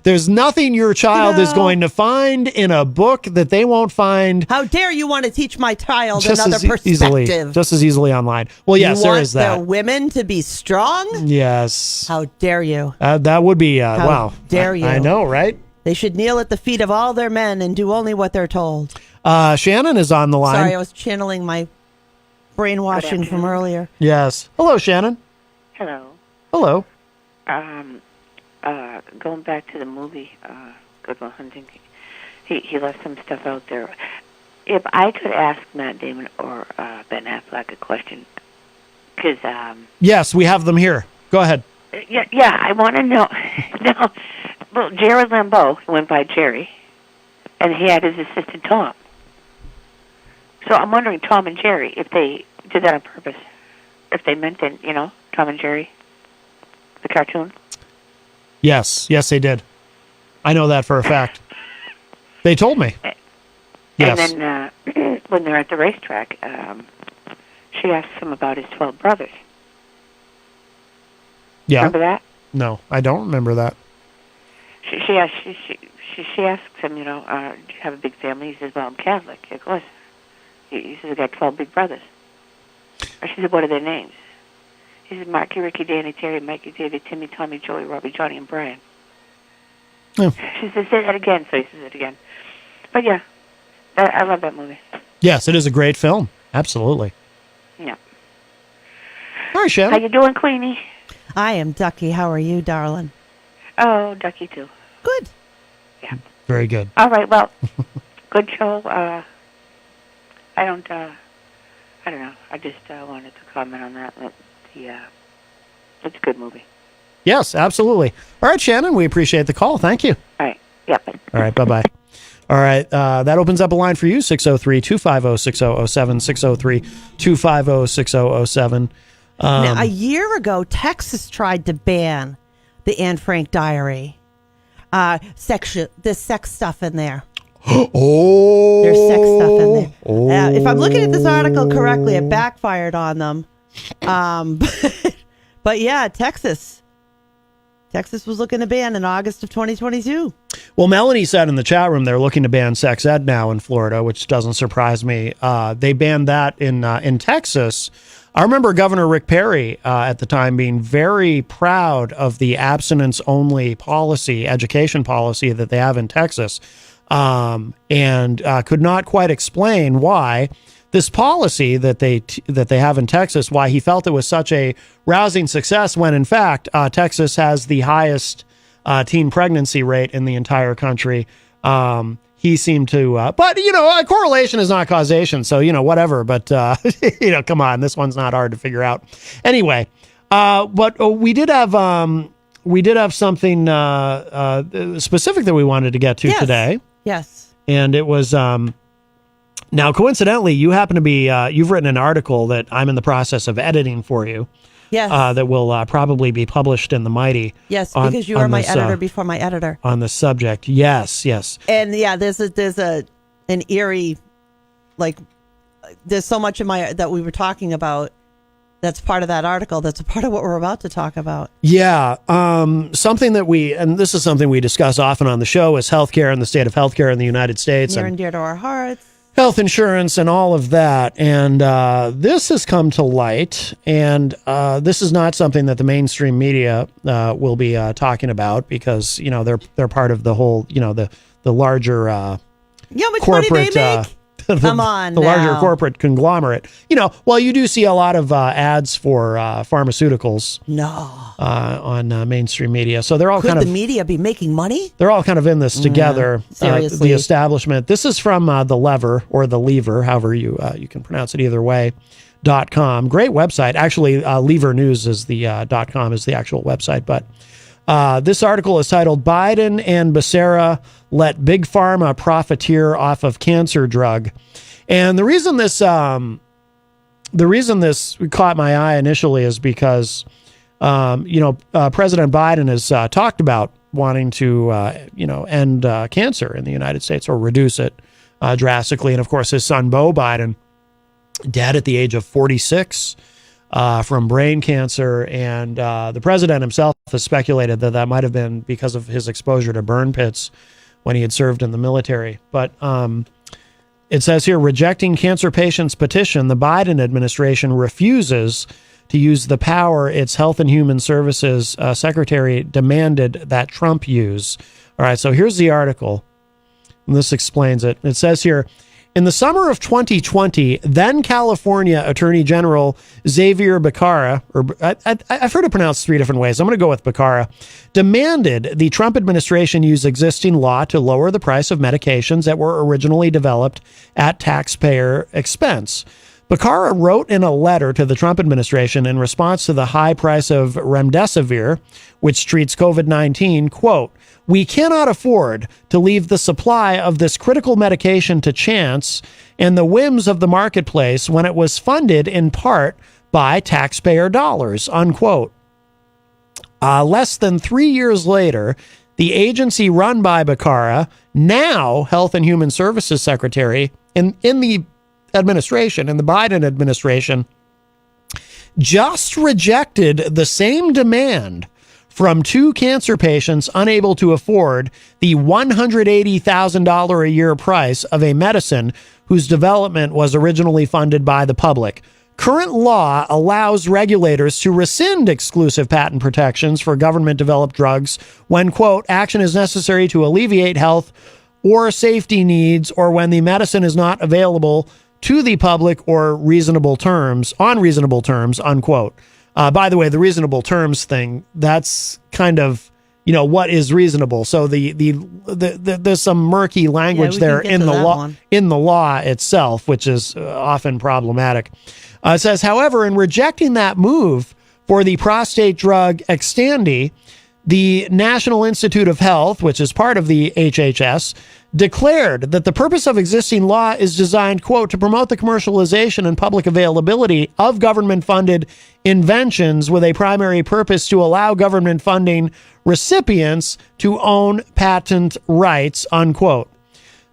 There's nothing your child is going to find in a book that they won't find. How dare you want to teach my child another perspective? Just as easily online. Well, yes, there is that. You want the women to be strong? Yes. How dare you? That would be, How wow. dare you? I know, right? They should kneel at the feet of all their men and do only what they're told. Shannon is on the line. Sorry, I was channeling my brainwashing from earlier. Yes. Hello, Shannon. Hello. Hello. Going back to the movie, Good Will Hunting, he left some stuff out there. If I could ask Matt Damon or Ben Affleck a question, because yes, we have them here. Go ahead. Yeah, I want to know. No, well, Jared Lambeau went by Jerry, and he had his assistant Tom. So I'm wondering, Tom and Jerry, if they did that on purpose, if they meant it, Tom and Jerry, the cartoon. Yes, they did. I know that for a fact. They told me. Yes. And then when they're at the racetrack, she asks him about his 12 brothers. Yeah. Remember that? No, I don't remember that. She asks him, do you have a big family? He says, well, I'm Catholic. Of course. He says, I got 12 big brothers. Or she said, what are their names? He said, Marky, Ricky, Danny, Terry, Mikey, David, Timmy, Tommy, Joey, Robbie, Johnny, and Brian. Oh. She says, say that again. So he says it again. But yeah, I love that movie. Yes, it is a great film. Absolutely. Yeah. All right, Shannon. How you doing, Queenie? I am Ducky. How are you, darling? Oh, Ducky too. Good. Yeah. Very good. All right. Well, good show. I don't know. I just wanted to comment on that. It's a good movie. Yes, absolutely. All right, Shannon, we appreciate the call. Thank you. All right. Yep. All right. Bye-bye. All right. That opens up a line for you, 603-250-6007, 603-250-6007. Now, a year ago, Texas tried to ban the Anne Frank diary. There's sex stuff in there. Oh. There's sex stuff in there. If I'm looking at this article correctly, it backfired on them. But yeah, Texas was looking to ban in August of 2022. Well, Melanie said in the chat room they're looking to ban sex ed now in Florida, which doesn't surprise me. They banned that in Texas. I remember Governor Rick Perry at the time being very proud of the abstinence-only policy, education policy that they have in Texas, and could not quite explain why this policy that they have in Texas, why he felt it was such a rousing success when, in fact, Texas has the highest teen pregnancy rate in the entire country. He seemed to, but a correlation is not causation, so whatever. But come on, this one's not hard to figure out. Anyway, but we did have something specific that we wanted to get to today. Yes, and it was now coincidentally, you happen to be you've written an article that I'm in the process of editing for you. Yes. That will probably be published in the Mighty. Yes, because you are my editor before my editor. On the subject. Yes. And yeah, there's an eerie, there's so much in that we were talking about that's part of that article. That's a part of what we're about to talk about. Yeah. Something that and this is something we discuss often on the show, is healthcare and the state of healthcare in the United States. Near and dear to our hearts. Health insurance and all of that. And this has come to light, and this is not something that the mainstream media will be talking about, because they're part of the whole the larger corporate money they make? Come on, the larger corporate conglomerate. Well, you do see a lot of ads for pharmaceuticals. On mainstream media, so they're all Could the media be making money? They're all kind of in this together. Seriously, the establishment. This is from the Lever, or the Lever, however you can pronounce it either way. .com. Great website. Actually, Lever News is the .com is the actual website, but. This article is titled "Biden and Becerra Let Big Pharma Profiteer Off of Cancer Drug," and the reason this caught my eye initially is because President Biden has talked about wanting to end cancer in the United States, or reduce it drastically, and of course his son Beau Biden, dead at the age of 46. From brain cancer, and the president himself has speculated that might have been because of his exposure to burn pits when he had served in the military. But it says here, rejecting cancer patients' petition, the Biden administration refuses to use the power its Health and Human Services secretary demanded that Trump use. All right, so here's the article, and this explains it. It says here, in the summer of 2020, then California Attorney General Xavier Becerra, or I've heard it pronounced three different ways. I'm going to go with Becerra, demanded the Trump administration use existing law to lower the price of medications that were originally developed at taxpayer expense. Becerra wrote in a letter to the Trump administration in response to the high price of remdesivir, which treats COVID-19, quote, "We cannot afford to leave the supply of this critical medication to chance and the whims of the marketplace when it was funded in part by taxpayer dollars," unquote. Less than 3 years later, the agency run by Becerra, now Health and Human Services Secretary, in the administration, in the Biden administration, just rejected the same demand from two cancer patients unable to afford the $180,000 a year price of a medicine whose development was originally funded by the public. Current law allows regulators to rescind exclusive patent protections for government-developed drugs when, quote, action is necessary to alleviate health or safety needs, or when the medicine is not available to the public or on reasonable terms, unquote. By the way, the reasonable terms thing, that's kind of what is reasonable. So there's some murky language there in the law itself, which is often problematic. It says, however, in rejecting that move for the prostate drug Xtandi, the National Institute of Health, which is part of the HHS, declared that the purpose of existing law is designed, quote, to promote the commercialization and public availability of government-funded inventions with a primary purpose to allow government funding recipients to own patent rights, unquote.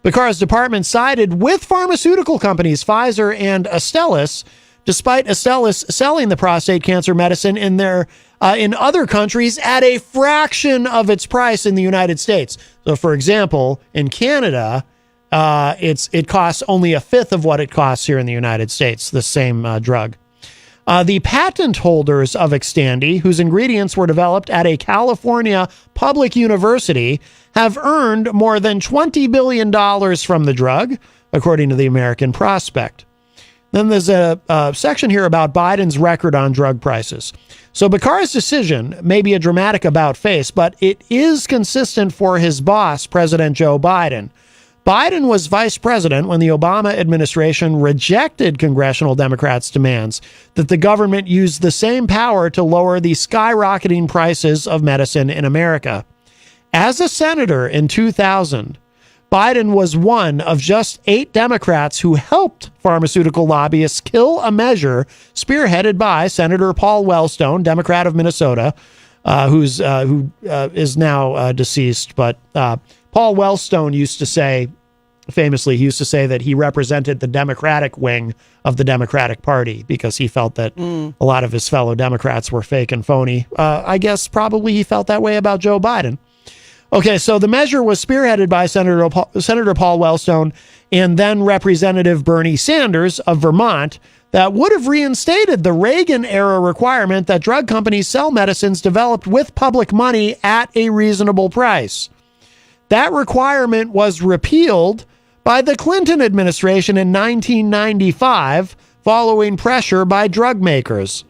Becerra's department sided with pharmaceutical companies Pfizer and Astellas, despite Astellas selling the prostate cancer medicine in other countries at a fraction of its price in the United States. So, for example, in Canada, it costs only a fifth of what it costs here in the United States, the same drug. The patent holders of Xtandi, whose ingredients were developed at a California public university, have earned more than $20 billion from the drug, according to the American Prospect. Then there's a section here about Biden's record on drug prices. So Becerra's decision may be a dramatic about-face, but it is consistent for his boss, President Joe Biden. Biden was vice president when the Obama administration rejected congressional Democrats' demands that the government use the same power to lower the skyrocketing prices of medicine in America. As a senator in 2000, Biden was one of just 8 Democrats who helped pharmaceutical lobbyists kill a measure spearheaded by Senator Paul Wellstone, Democrat of Minnesota, who is now deceased. But Paul Wellstone used to say that he represented the Democratic wing of the Democratic Party because he felt that a lot of his fellow Democrats were fake and phony. I guess probably he felt that way about Joe Biden. Okay, so the measure was spearheaded by Senator Paul Wellstone and then Representative Bernie Sanders of Vermont that would have reinstated the Reagan-era requirement that drug companies sell medicines developed with public money at a reasonable price. That requirement was repealed by the Clinton administration in 1995 following pressure by drug makers.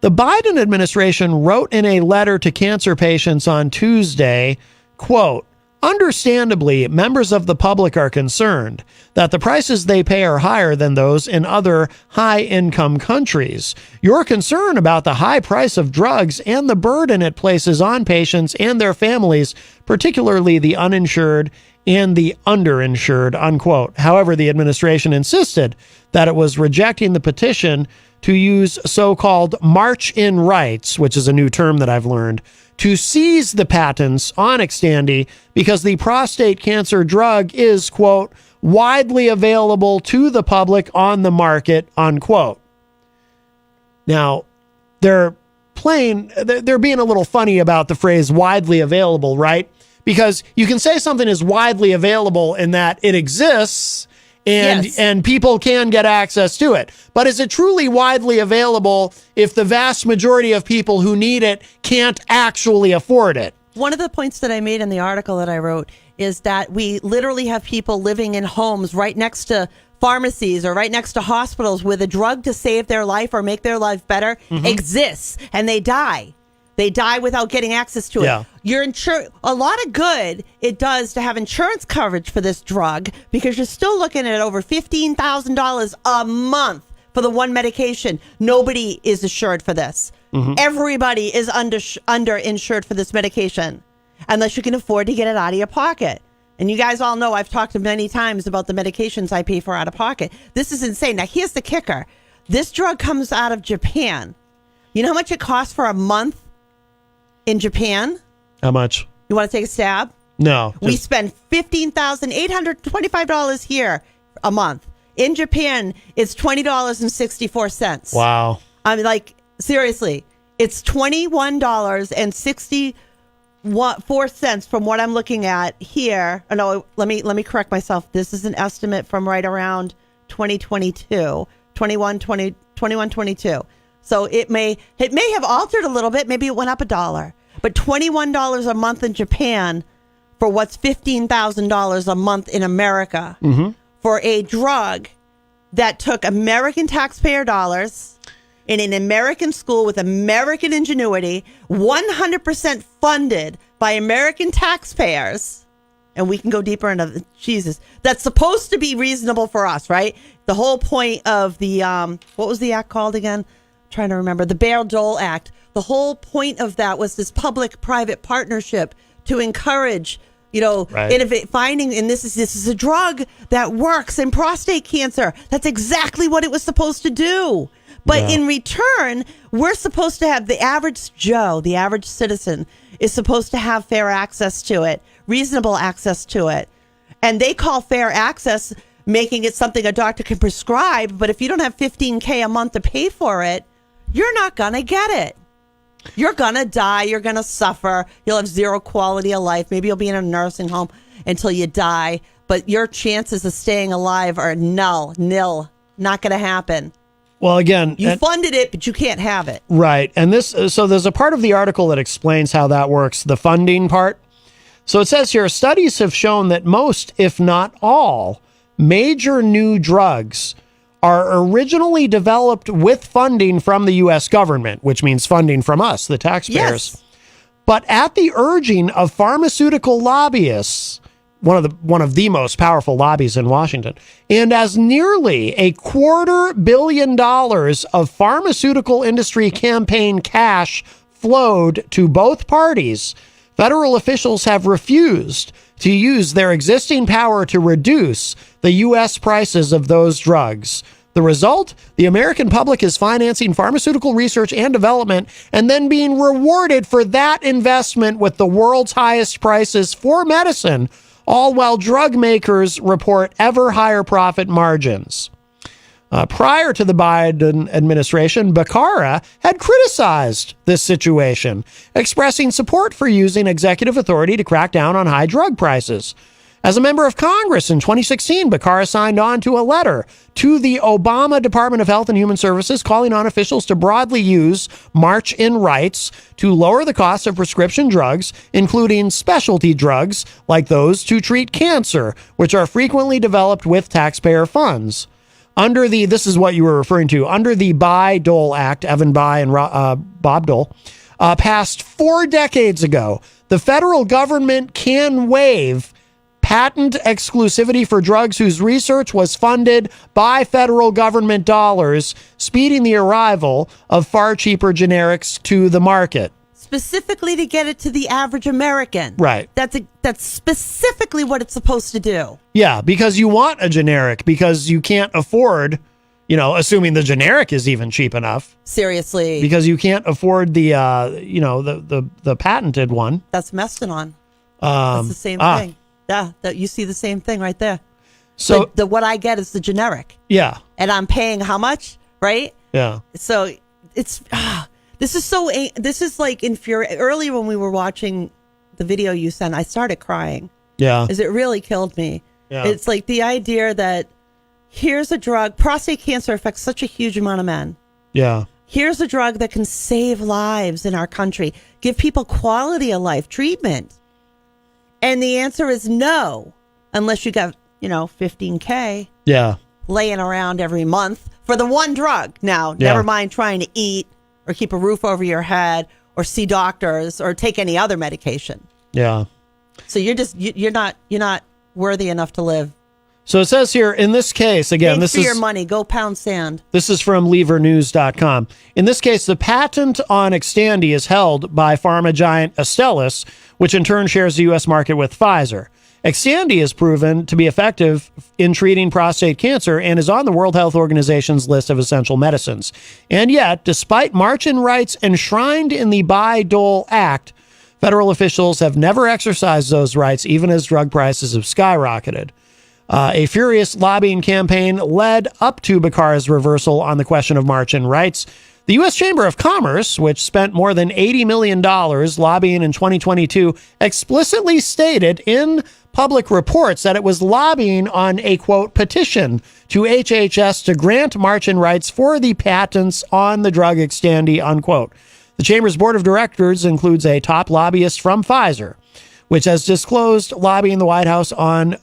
The Biden administration wrote in a letter to cancer patients on Tuesday, quote, understandably, members of the public are concerned that the prices they pay are higher than those in other high-income countries. Your concern about the high price of drugs and the burden it places on patients and their families, particularly the uninsured and the underinsured, unquote. However, the administration insisted that it was rejecting the petition to use so-called march-in rights, which is a new term that I've learned, to seize the patents on Xtandi because the prostate cancer drug is, quote, widely available to the public on the market, unquote. Now, they're being a little funny about the phrase widely available, right? Because you can say something is widely available in that it exists and people can get access to it. But is it truly widely available if the vast majority of people who need it can't actually afford it? One of the points that I made in the article that I wrote is that we literally have people living in homes right next to pharmacies or right next to hospitals where the drug to save their life or make their life better exists, and they die. They die without getting access to it. You're a lot of good it does to have insurance coverage for this drug because you're still looking at over $15,000 a month for the one medication. Nobody is assured for this. Everybody is underinsured for this medication unless you can afford to get it out of your pocket. And you guys all know I've talked many times about the medications I pay for out of pocket. This is insane. Now, here's the kicker. This drug comes out of Japan. You know how much it costs for a month in Japan? How much? You want to take a stab? No. We spend $15,825 here a month. In Japan, it's $20.64. Wow. I mean, like, seriously, it's $21.64 from what I'm looking at here. Oh, no, let me correct myself. This is an estimate from right around 2022, 21-22. So it may have altered a little bit. Maybe it went up $1. But $21 a month in Japan for what's $15,000 a month in America for a drug that took American taxpayer dollars in an American school with American ingenuity, 100% funded by American taxpayers. And we can go deeper into Jesus. That's supposed to be reasonable for us, right? The whole point of the, what was the act called again? I'm trying to remember. The Bayh-Dole Act. The whole point of that was this public-private partnership to encourage, finding, and this is a drug that works in prostate cancer. That's exactly what it was supposed to do. But in return, we're supposed to have the average Joe, the average citizen, is supposed to have fair access to it, reasonable access to it. And they call fair access making it something a doctor can prescribe. But if you don't have $15K a month to pay for it, you're not going to get it. You're going to die. You're going to suffer. You'll have zero quality of life. Maybe you'll be in a nursing home until you die. But your chances of staying alive are nil. Not going to happen. Well, again, you funded it, but you can't have it. Right. And so there's a part of the article that explains how that works, the funding part. So it says here, studies have shown that most, if not all, major new drugs are originally developed with funding from the U.S. government, which means funding from us, the taxpayers. Yes. But at the urging of pharmaceutical lobbyists, one of the most powerful lobbies in Washington, and as nearly $250 million of pharmaceutical industry campaign cash flowed to both parties, federal officials have refused to use their existing power to reduce the U.S. prices of those drugs. The result? The American public is financing pharmaceutical research and development and then being rewarded for that investment with the world's highest prices for medicine, all while drug makers report ever higher profit margins. Prior to the Biden administration, Becerra had criticized this situation, expressing support for using executive authority to crack down on high drug prices. As a member of Congress in 2016, Becerra signed on to a letter to the Obama Department of Health and Human Services calling on officials to broadly use March-in rights to lower the cost of prescription drugs, including specialty drugs like those to treat cancer, which are frequently developed with taxpayer funds. This is what you were referring to, under the Bayh-Dole Act, Evan Bayh and Bob Dole, passed 4 decades ago, the federal government can waive patent exclusivity for drugs whose research was funded by federal government dollars, speeding the arrival of far cheaper generics to the market. Specifically to get it to the average American. Right. That's specifically what it's supposed to do. Yeah, because you want a generic, because you can't afford, assuming the generic is even cheap enough. Seriously. Because you can't afford the patented one. That's Mestinon. That's the same thing. Yeah, you see the same thing right there. So what I get is the generic. Yeah. And I'm paying how much, right? Yeah. So it's this is like infuriating. Earlier when we were watching the video you sent, I started crying. Yeah. Because it really killed me. Yeah. It's like the idea that here's a drug, prostate cancer affects such a huge amount of men. Yeah. Here's a drug that can save lives in our country, give people quality of life treatment. And the answer is no, unless you got, $15K laying around every month for the one drug. Now, never mind trying to eat or keep a roof over your head or see doctors or take any other medication. Yeah. So you're not worthy enough to live. So it says here, in this case, again, Thanks for your money. Go pound sand. This is from levernews.com. In this case, the patent on Xtandi is held by pharma giant Astellas, which in turn shares the U.S. market with Pfizer. Xtandi is proven to be effective in treating prostate cancer and is on the World Health Organization's list of essential medicines. And yet, despite March-in rights enshrined in the Bayh-Dole Act, federal officials have never exercised those rights, even as drug prices have skyrocketed. A furious lobbying campaign led up to Becerra's reversal on the question of March-in rights. The U.S. Chamber of Commerce, which spent more than $80 million lobbying in 2022, explicitly stated in public reports that it was lobbying on a, quote, petition to HHS to grant March-in rights for the patents on the drug Xtandi, unquote. The Chamber's board of directors includes a top lobbyist from Pfizer, which has disclosed lobbying the White House on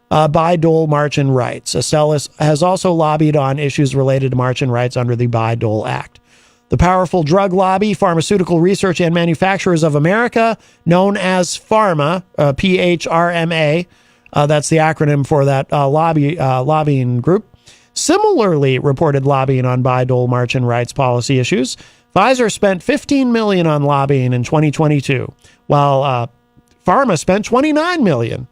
Bayh-Dole March-in rights. Astellas has also lobbied on issues related to March-in rights under the Bayh-Dole Act. The powerful drug lobby, Pharmaceutical Research and Manufacturers of America, known as PhRMA, PHRMA, that's the acronym for that lobbying group, similarly reported lobbying on Bayh-Dole March and rights policy issues. Pfizer spent $15 million on lobbying in 2022, while PhRMA spent $29 million.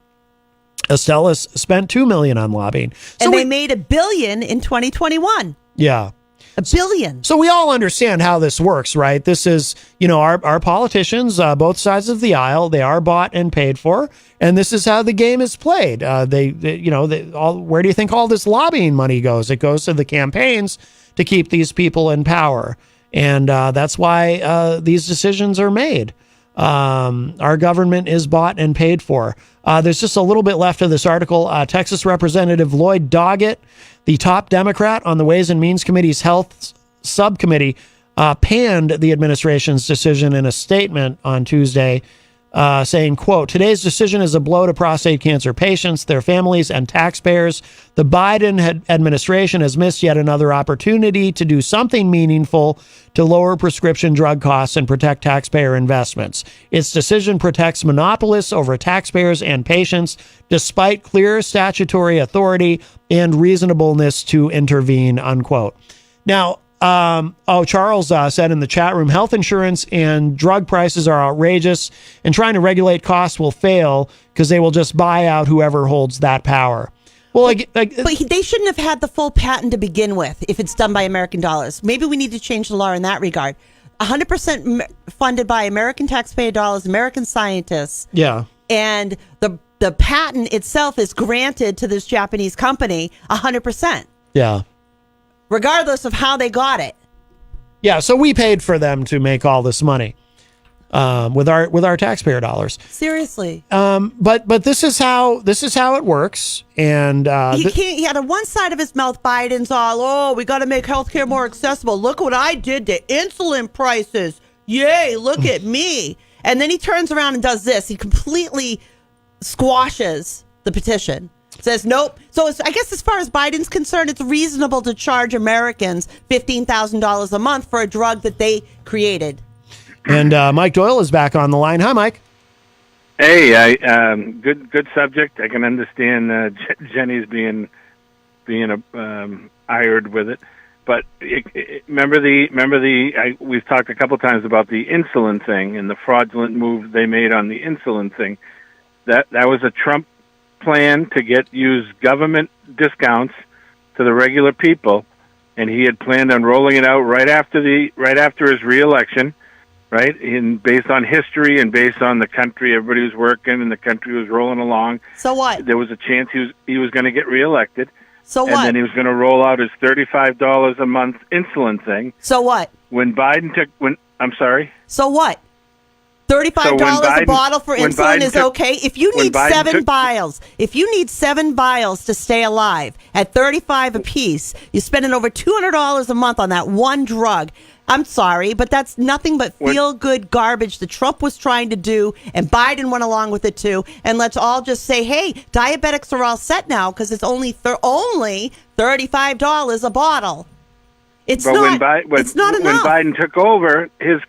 Astellas spent $2 million on lobbying. So they made $1 billion in 2021. Yeah. $1 billion. So we all understand how this works, right? This is, our politicians, both sides of the aisle, they are bought and paid for, and this is how the game is played. Where do you think all this lobbying money goes? It goes to the campaigns to keep these people in power, and that's why these decisions are made. Our government is bought and paid for. There's just a little bit left of this article. Texas Representative Lloyd Doggett, the top Democrat on the Ways and Means Committee's Health Subcommittee, panned the administration's decision in a statement on Tuesday, saying, quote, "Today's decision is a blow to prostate cancer patients, their families, and taxpayers. The Biden administration has missed yet another opportunity to do something meaningful to lower prescription drug costs and protect taxpayer investments. Its decision protects monopolists over taxpayers and patients, despite clear statutory authority and reasonableness to intervene," unquote. Now, Charles said in the chat room, health insurance and drug prices are outrageous, and trying to regulate costs will fail because they will just buy out whoever holds that power. Well, but they shouldn't have had the full patent to begin with if it's done by American dollars. Maybe we need to change the law in that regard. 100% funded by American taxpayer dollars, American scientists. Yeah. And the patent itself is granted to this Japanese company 100%. Yeah. Regardless of how they got it. Yeah, so we paid for them to make all this money with our taxpayer dollars. Seriously. But this is how it works, and he had on one side of his mouth, Biden's all, we got to make healthcare more accessible. Look what I did to insulin prices. Yay! Look at me. And then he turns around and does this. He completely squashes the petition. Says nope. So I guess as far as Biden's concerned, it's reasonable to charge Americans $15,000 a month for a drug that they created. And Mike Doyle is back on the line. Hi, Mike. Hey, good subject. I can understand Jenny's being ired with it, but remember we've talked a couple times about the insulin thing and the fraudulent move they made on the insulin thing. That was a Trump plan to use government discounts to the regular people, and he had planned on rolling it out right after his reelection, right? And based on history and based on the country, everybody was working and the country was rolling along. So what? There was a chance he was going to get reelected. So what? And then he was going to roll out his $35 a month insulin thing. So what? I'm sorry. So what? $35 a bottle for insulin is okay. If you need 7 vials, to stay alive at $35 a piece, you're spending over $200 a month on that one drug. I'm sorry, but that's nothing but feel-good garbage that Trump was trying to do, and Biden went along with it too. And let's all just say, hey, diabetics are all set now because it's only $35 a bottle. It's not enough. When Biden took over, his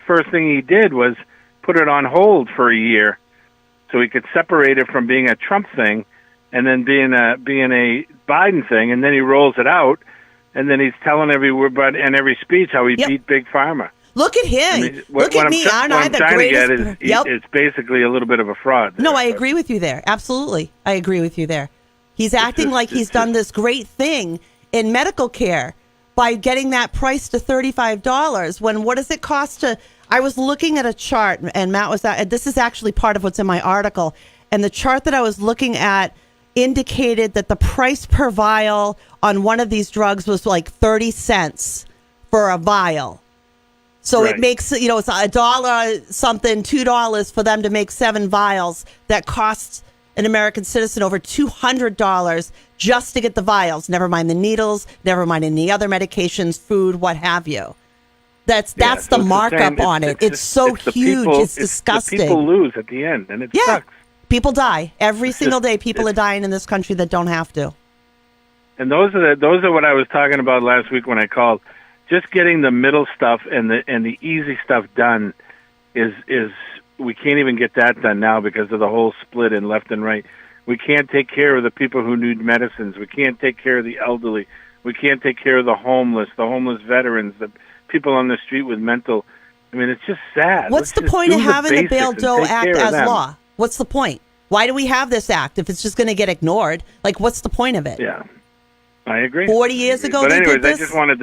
first thing he did was put it on hold for a year so he could separate it from being a Trump thing and then being a Biden thing, and then he rolls it out, and then he's telling everybody in every speech how he beat Big Pharma. Look at him. Look at me. Aren't I the greatest? It's basically a little bit of a fraud. No, I agree with you there. Absolutely. I agree with you there. He's acting like he's done this great thing in medical care by getting that price to $35 when what does it cost to... I was looking at a chart, and Matt was at, this is actually part of what's in my article, and the chart that I was looking at indicated that the price per vial on one of these drugs was like 30 cents for a vial. So it makes, it's $1 something, $2 for them to make 7 vials that costs an American citizen over $200 just to get the vials, never mind the needles, never mind any other medications, food, what have you. That's the markup on it. It's so huge. It's disgusting. The people lose at the end, and it sucks. People die every single day. People are dying in this country that don't have to. And those are what I was talking about last week when I called. just getting the middle stuff and the easy stuff done is we can't even get that done now because of the whole split in left and right. We can't take care of the people who need medicines. We can't take care of the elderly. We can't take care of the homeless veterans, the people on the street with mental. I mean, it's just sad. What's the point of having the Bail Doe Act as law? What's the point? Why do we have this act if it's just going to get ignored? Like, what's the point of it? Yeah, I agree. 40 years ago, but they anyways, did this? I just wanted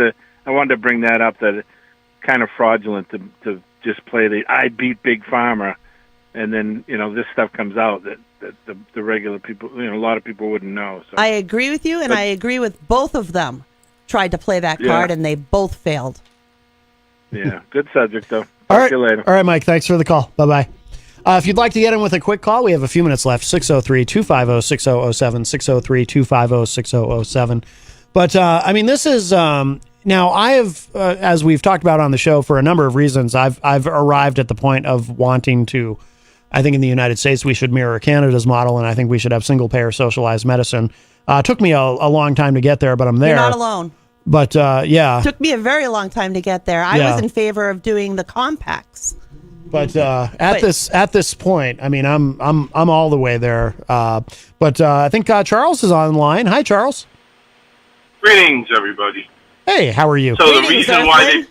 to bring that up, that it's kind of fraudulent to just play the I beat Big Pharma, and then this stuff comes out that the regular people, a lot of people wouldn't know. So. I agree with you, and I agree with both of them. Tried to play that card, and they both failed. Yeah, good subject though. All right, See you later. All right, Mike. Thanks for the call. Bye bye. If you'd like to get in with a quick call, we have a few minutes left. 603-250-6007, 603-250-6007. But, I mean, this is, now I have, as we've talked about on the show for a number of reasons, I've arrived at the point of wanting to, I think in the United States, we should mirror Canada's model, and I think we should have single-payer socialized medicine. It took me a long time to get there, but I'm there. You're not alone. But, yeah. It took me a very long time to get there. I was in favor of doing the compacts. But at this point, I mean, I'm all the way there. But I think Charles is online. Hi, Charles. Greetings, everybody. Hey, how are you? So the reason why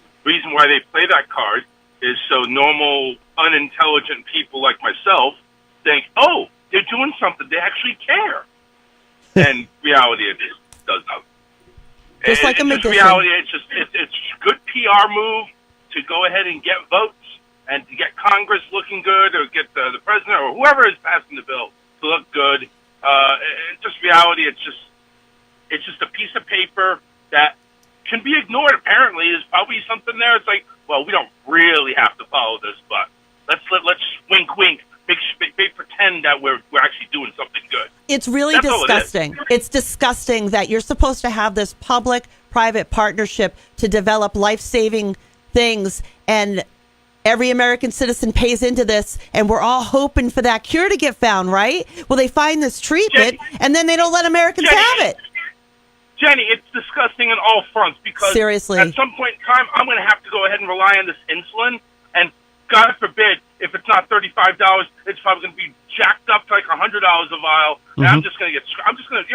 they play that card is so normal, unintelligent people like myself think, oh, they're doing something. They actually care. And reality, it does not. Just like a magician. Reality, it's a good PR move to go ahead and get votes. And to get Congress looking good, or get the president or whoever is passing the bill to look good, it's just reality. It's just a piece of paper that can be ignored. Apparently, there's probably something there. It's like, well, we don't really have to follow this, but let's wink, make pretend that we're actually doing something good. It's really disgusting. It's disgusting that you're supposed to have this public-private partnership to develop life-saving things, and every American citizen pays into this, and we're all hoping for that cure to get found, right? Well, they find this treatment, and then they don't let Americans have it. Jenny, it's disgusting on all fronts, because seriously, at some point in time, I'm going to have to go ahead and rely on this insulin, and God forbid, if it's not $35, it's probably going to be jacked up to like $100 a vial, and I'm just going to I'm just going to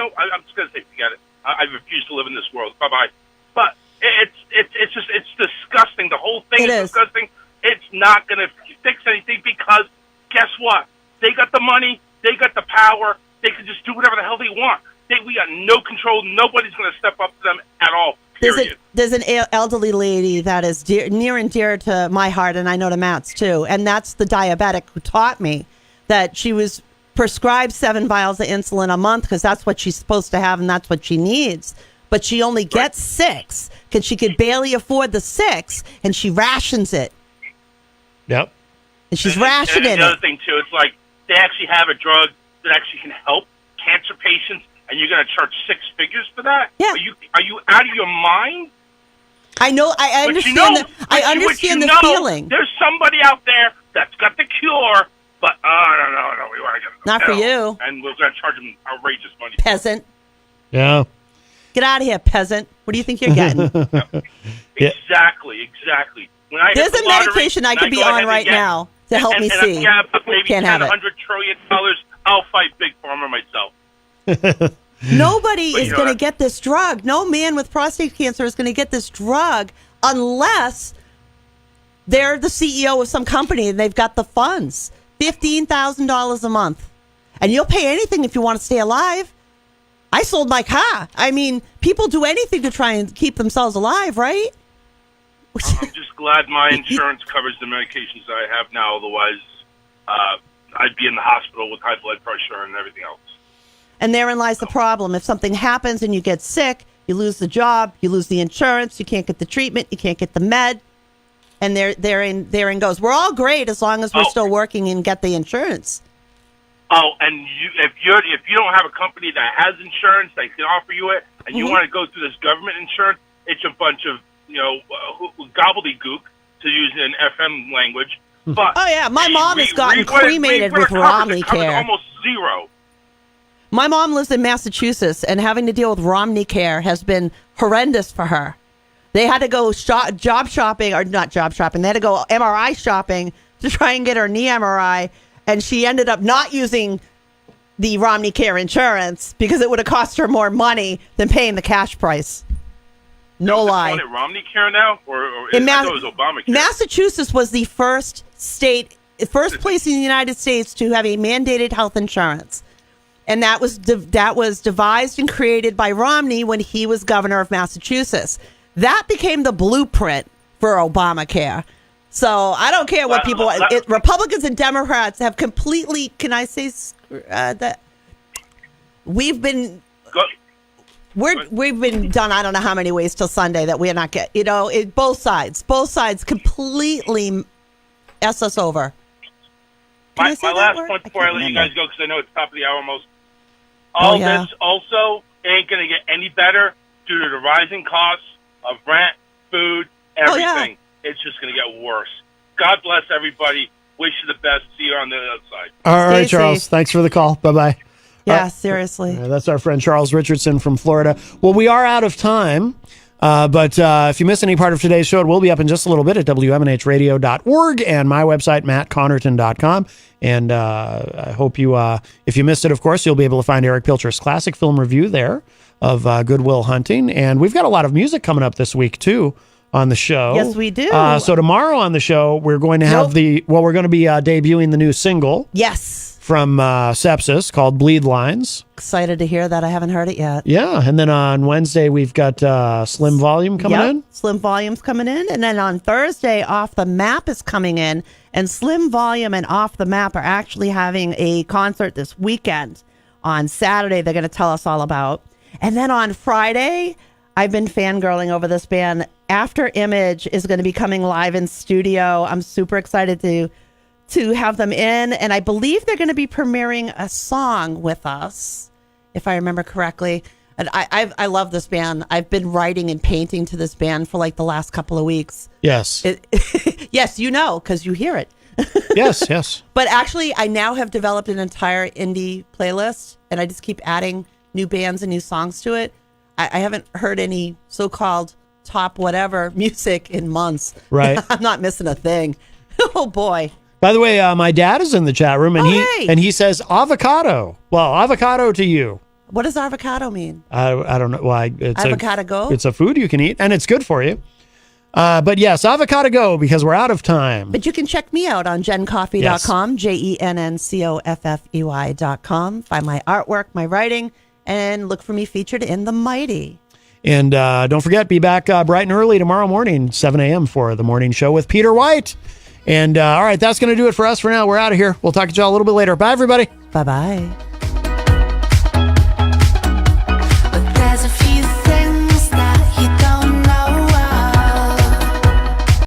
say, forget it. I refuse to live in this world. Bye-bye. But it's disgusting. The whole thing is disgusting. It's not going to fix anything, because guess what? They got the money. They got the power. They can just do whatever the hell they want. We got no control. Nobody's going to step up to them at all, period. There's an elderly lady that is near and dear to my heart, and I know to Matt's too, and that's the diabetic who taught me that she was prescribed 7 vials of insulin a month because that's what she's supposed to have and that's what she needs. But she only gets 6 because she could barely afford the 6, and she rations it. Yep. And she's rationing it. And the other thing, too, it's like they actually have a drug that actually can help cancer patients, and you're going to charge 6 figures for that? Yeah. Are you out of your mind? I know. I understand the feeling. There's somebody out there that's got the cure, but no, we want to get not for you. And we're going to charge them outrageous money. Peasant. Yeah. Get out of here, peasant. What do you think you're getting? Exactly. When I There's a medication I could be on right now to help me see. And yeah, but maybe Can't have it. $100 trillion, I'll fight Big Pharma myself. Nobody is going to get this drug. No man with prostate cancer is going to get this drug unless they're the CEO of some company and they've got the funds. $15,000 a month. And you'll pay anything if you want to stay alive. I sold my car. I mean, people do anything to try and keep themselves alive, right? I'm just glad my insurance covers the medications I have now. Otherwise, I'd be in the hospital with high blood pressure and everything else. And therein lies the problem. If something happens and you get sick, you lose the job, you lose the insurance, you can't get the treatment, you can't get the med, and therein goes. We're all great as long as we're still working and get the insurance. Oh, and if you don't have a company that has insurance that can offer you it, and you want to go through this government insurance, it's a bunch of gobbledygook, to use an FM language. But my mom has gotten cremated with Romney Care. Almost zero. My mom lives in Massachusetts, and having to deal with Romney Care has been horrendous for her. They had to go job shopping, or not job shopping. They had to go MRI shopping to try and get her knee MRI. And she ended up not using the Romney Care insurance because it would have cost her more money than paying the cash price. No lie. Is it Romney Care now? Or I thought it was Obamacare. Massachusetts was the first place in the United States to have a mandated health insurance. And that was devised and created by Romney when he was governor of Massachusetts. That became the blueprint for Obamacare. So I don't care what Republicans and Democrats have completely, can I say that we've been done, I don't know how many ways till Sunday that we're not getting, both sides completely S us over. My last point before I let you guys go, because I know it's top of the hour almost. All this also ain't going to get any better due to the rising costs of rent, food, everything. It's just going to get worse. God bless everybody. Wish you the best. See you on the other side. All right, Charles. Thanks for the call. Bye-bye. Yeah, seriously. That's our friend Charles Richardson from Florida. Well, we are out of time. But if you miss any part of today's show, it will be up in just a little bit at WMNHradio.org and my website, mattconnerton.com. And I hope you, if you missed it, of course, you'll be able to find Eric Pilcher's classic film review there of Good Will Hunting. And we've got a lot of music coming up this week, too, on the show. Yes, we do. So tomorrow on the show, we're going to have we're going to be debuting the new single. Yes. From Sepsis called Bleed Lines. Excited to hear that. I haven't heard it yet. Yeah. And then on Wednesday, we've got Slim Volume coming in. Slim Volume's coming in. And then on Thursday, Off the Map is coming in. And Slim Volume and Off the Map are actually having a concert this weekend. On Saturday, they're going to tell us all about. And then on Friday, I've been fangirling over this band. After Image is going to be coming live in studio. I'm super excited to have them in, and I believe they're going to be premiering a song with us, if I remember correctly. And I love this band. I've been writing and painting to this band for like the last couple of weeks. Yes. Yes, you know, because you hear it. Yes. But actually, I now have developed an entire indie playlist, and I just keep adding new bands and new songs to it. I haven't heard any so-called top whatever music in months. Right. I'm not missing a thing. Oh, boy. By the way, my dad is in the chat room, and he says avocado. Well, avocado to you. What does avocado mean? I don't know why. It's avocado go? It's a food you can eat, and it's good for you. But yes, avocado go, because we're out of time. But you can check me out on jencoffey.com, JENNCOFFEY.com. Find my artwork, my writing, and look for me featured in The Mighty. And don't forget, be back bright and early tomorrow morning, 7 a.m. for the morning show with Peter White. And all right, that's going to do it for us for now. We're out of here. We'll talk to y'all a little bit later. Bye, everybody. Bye-bye.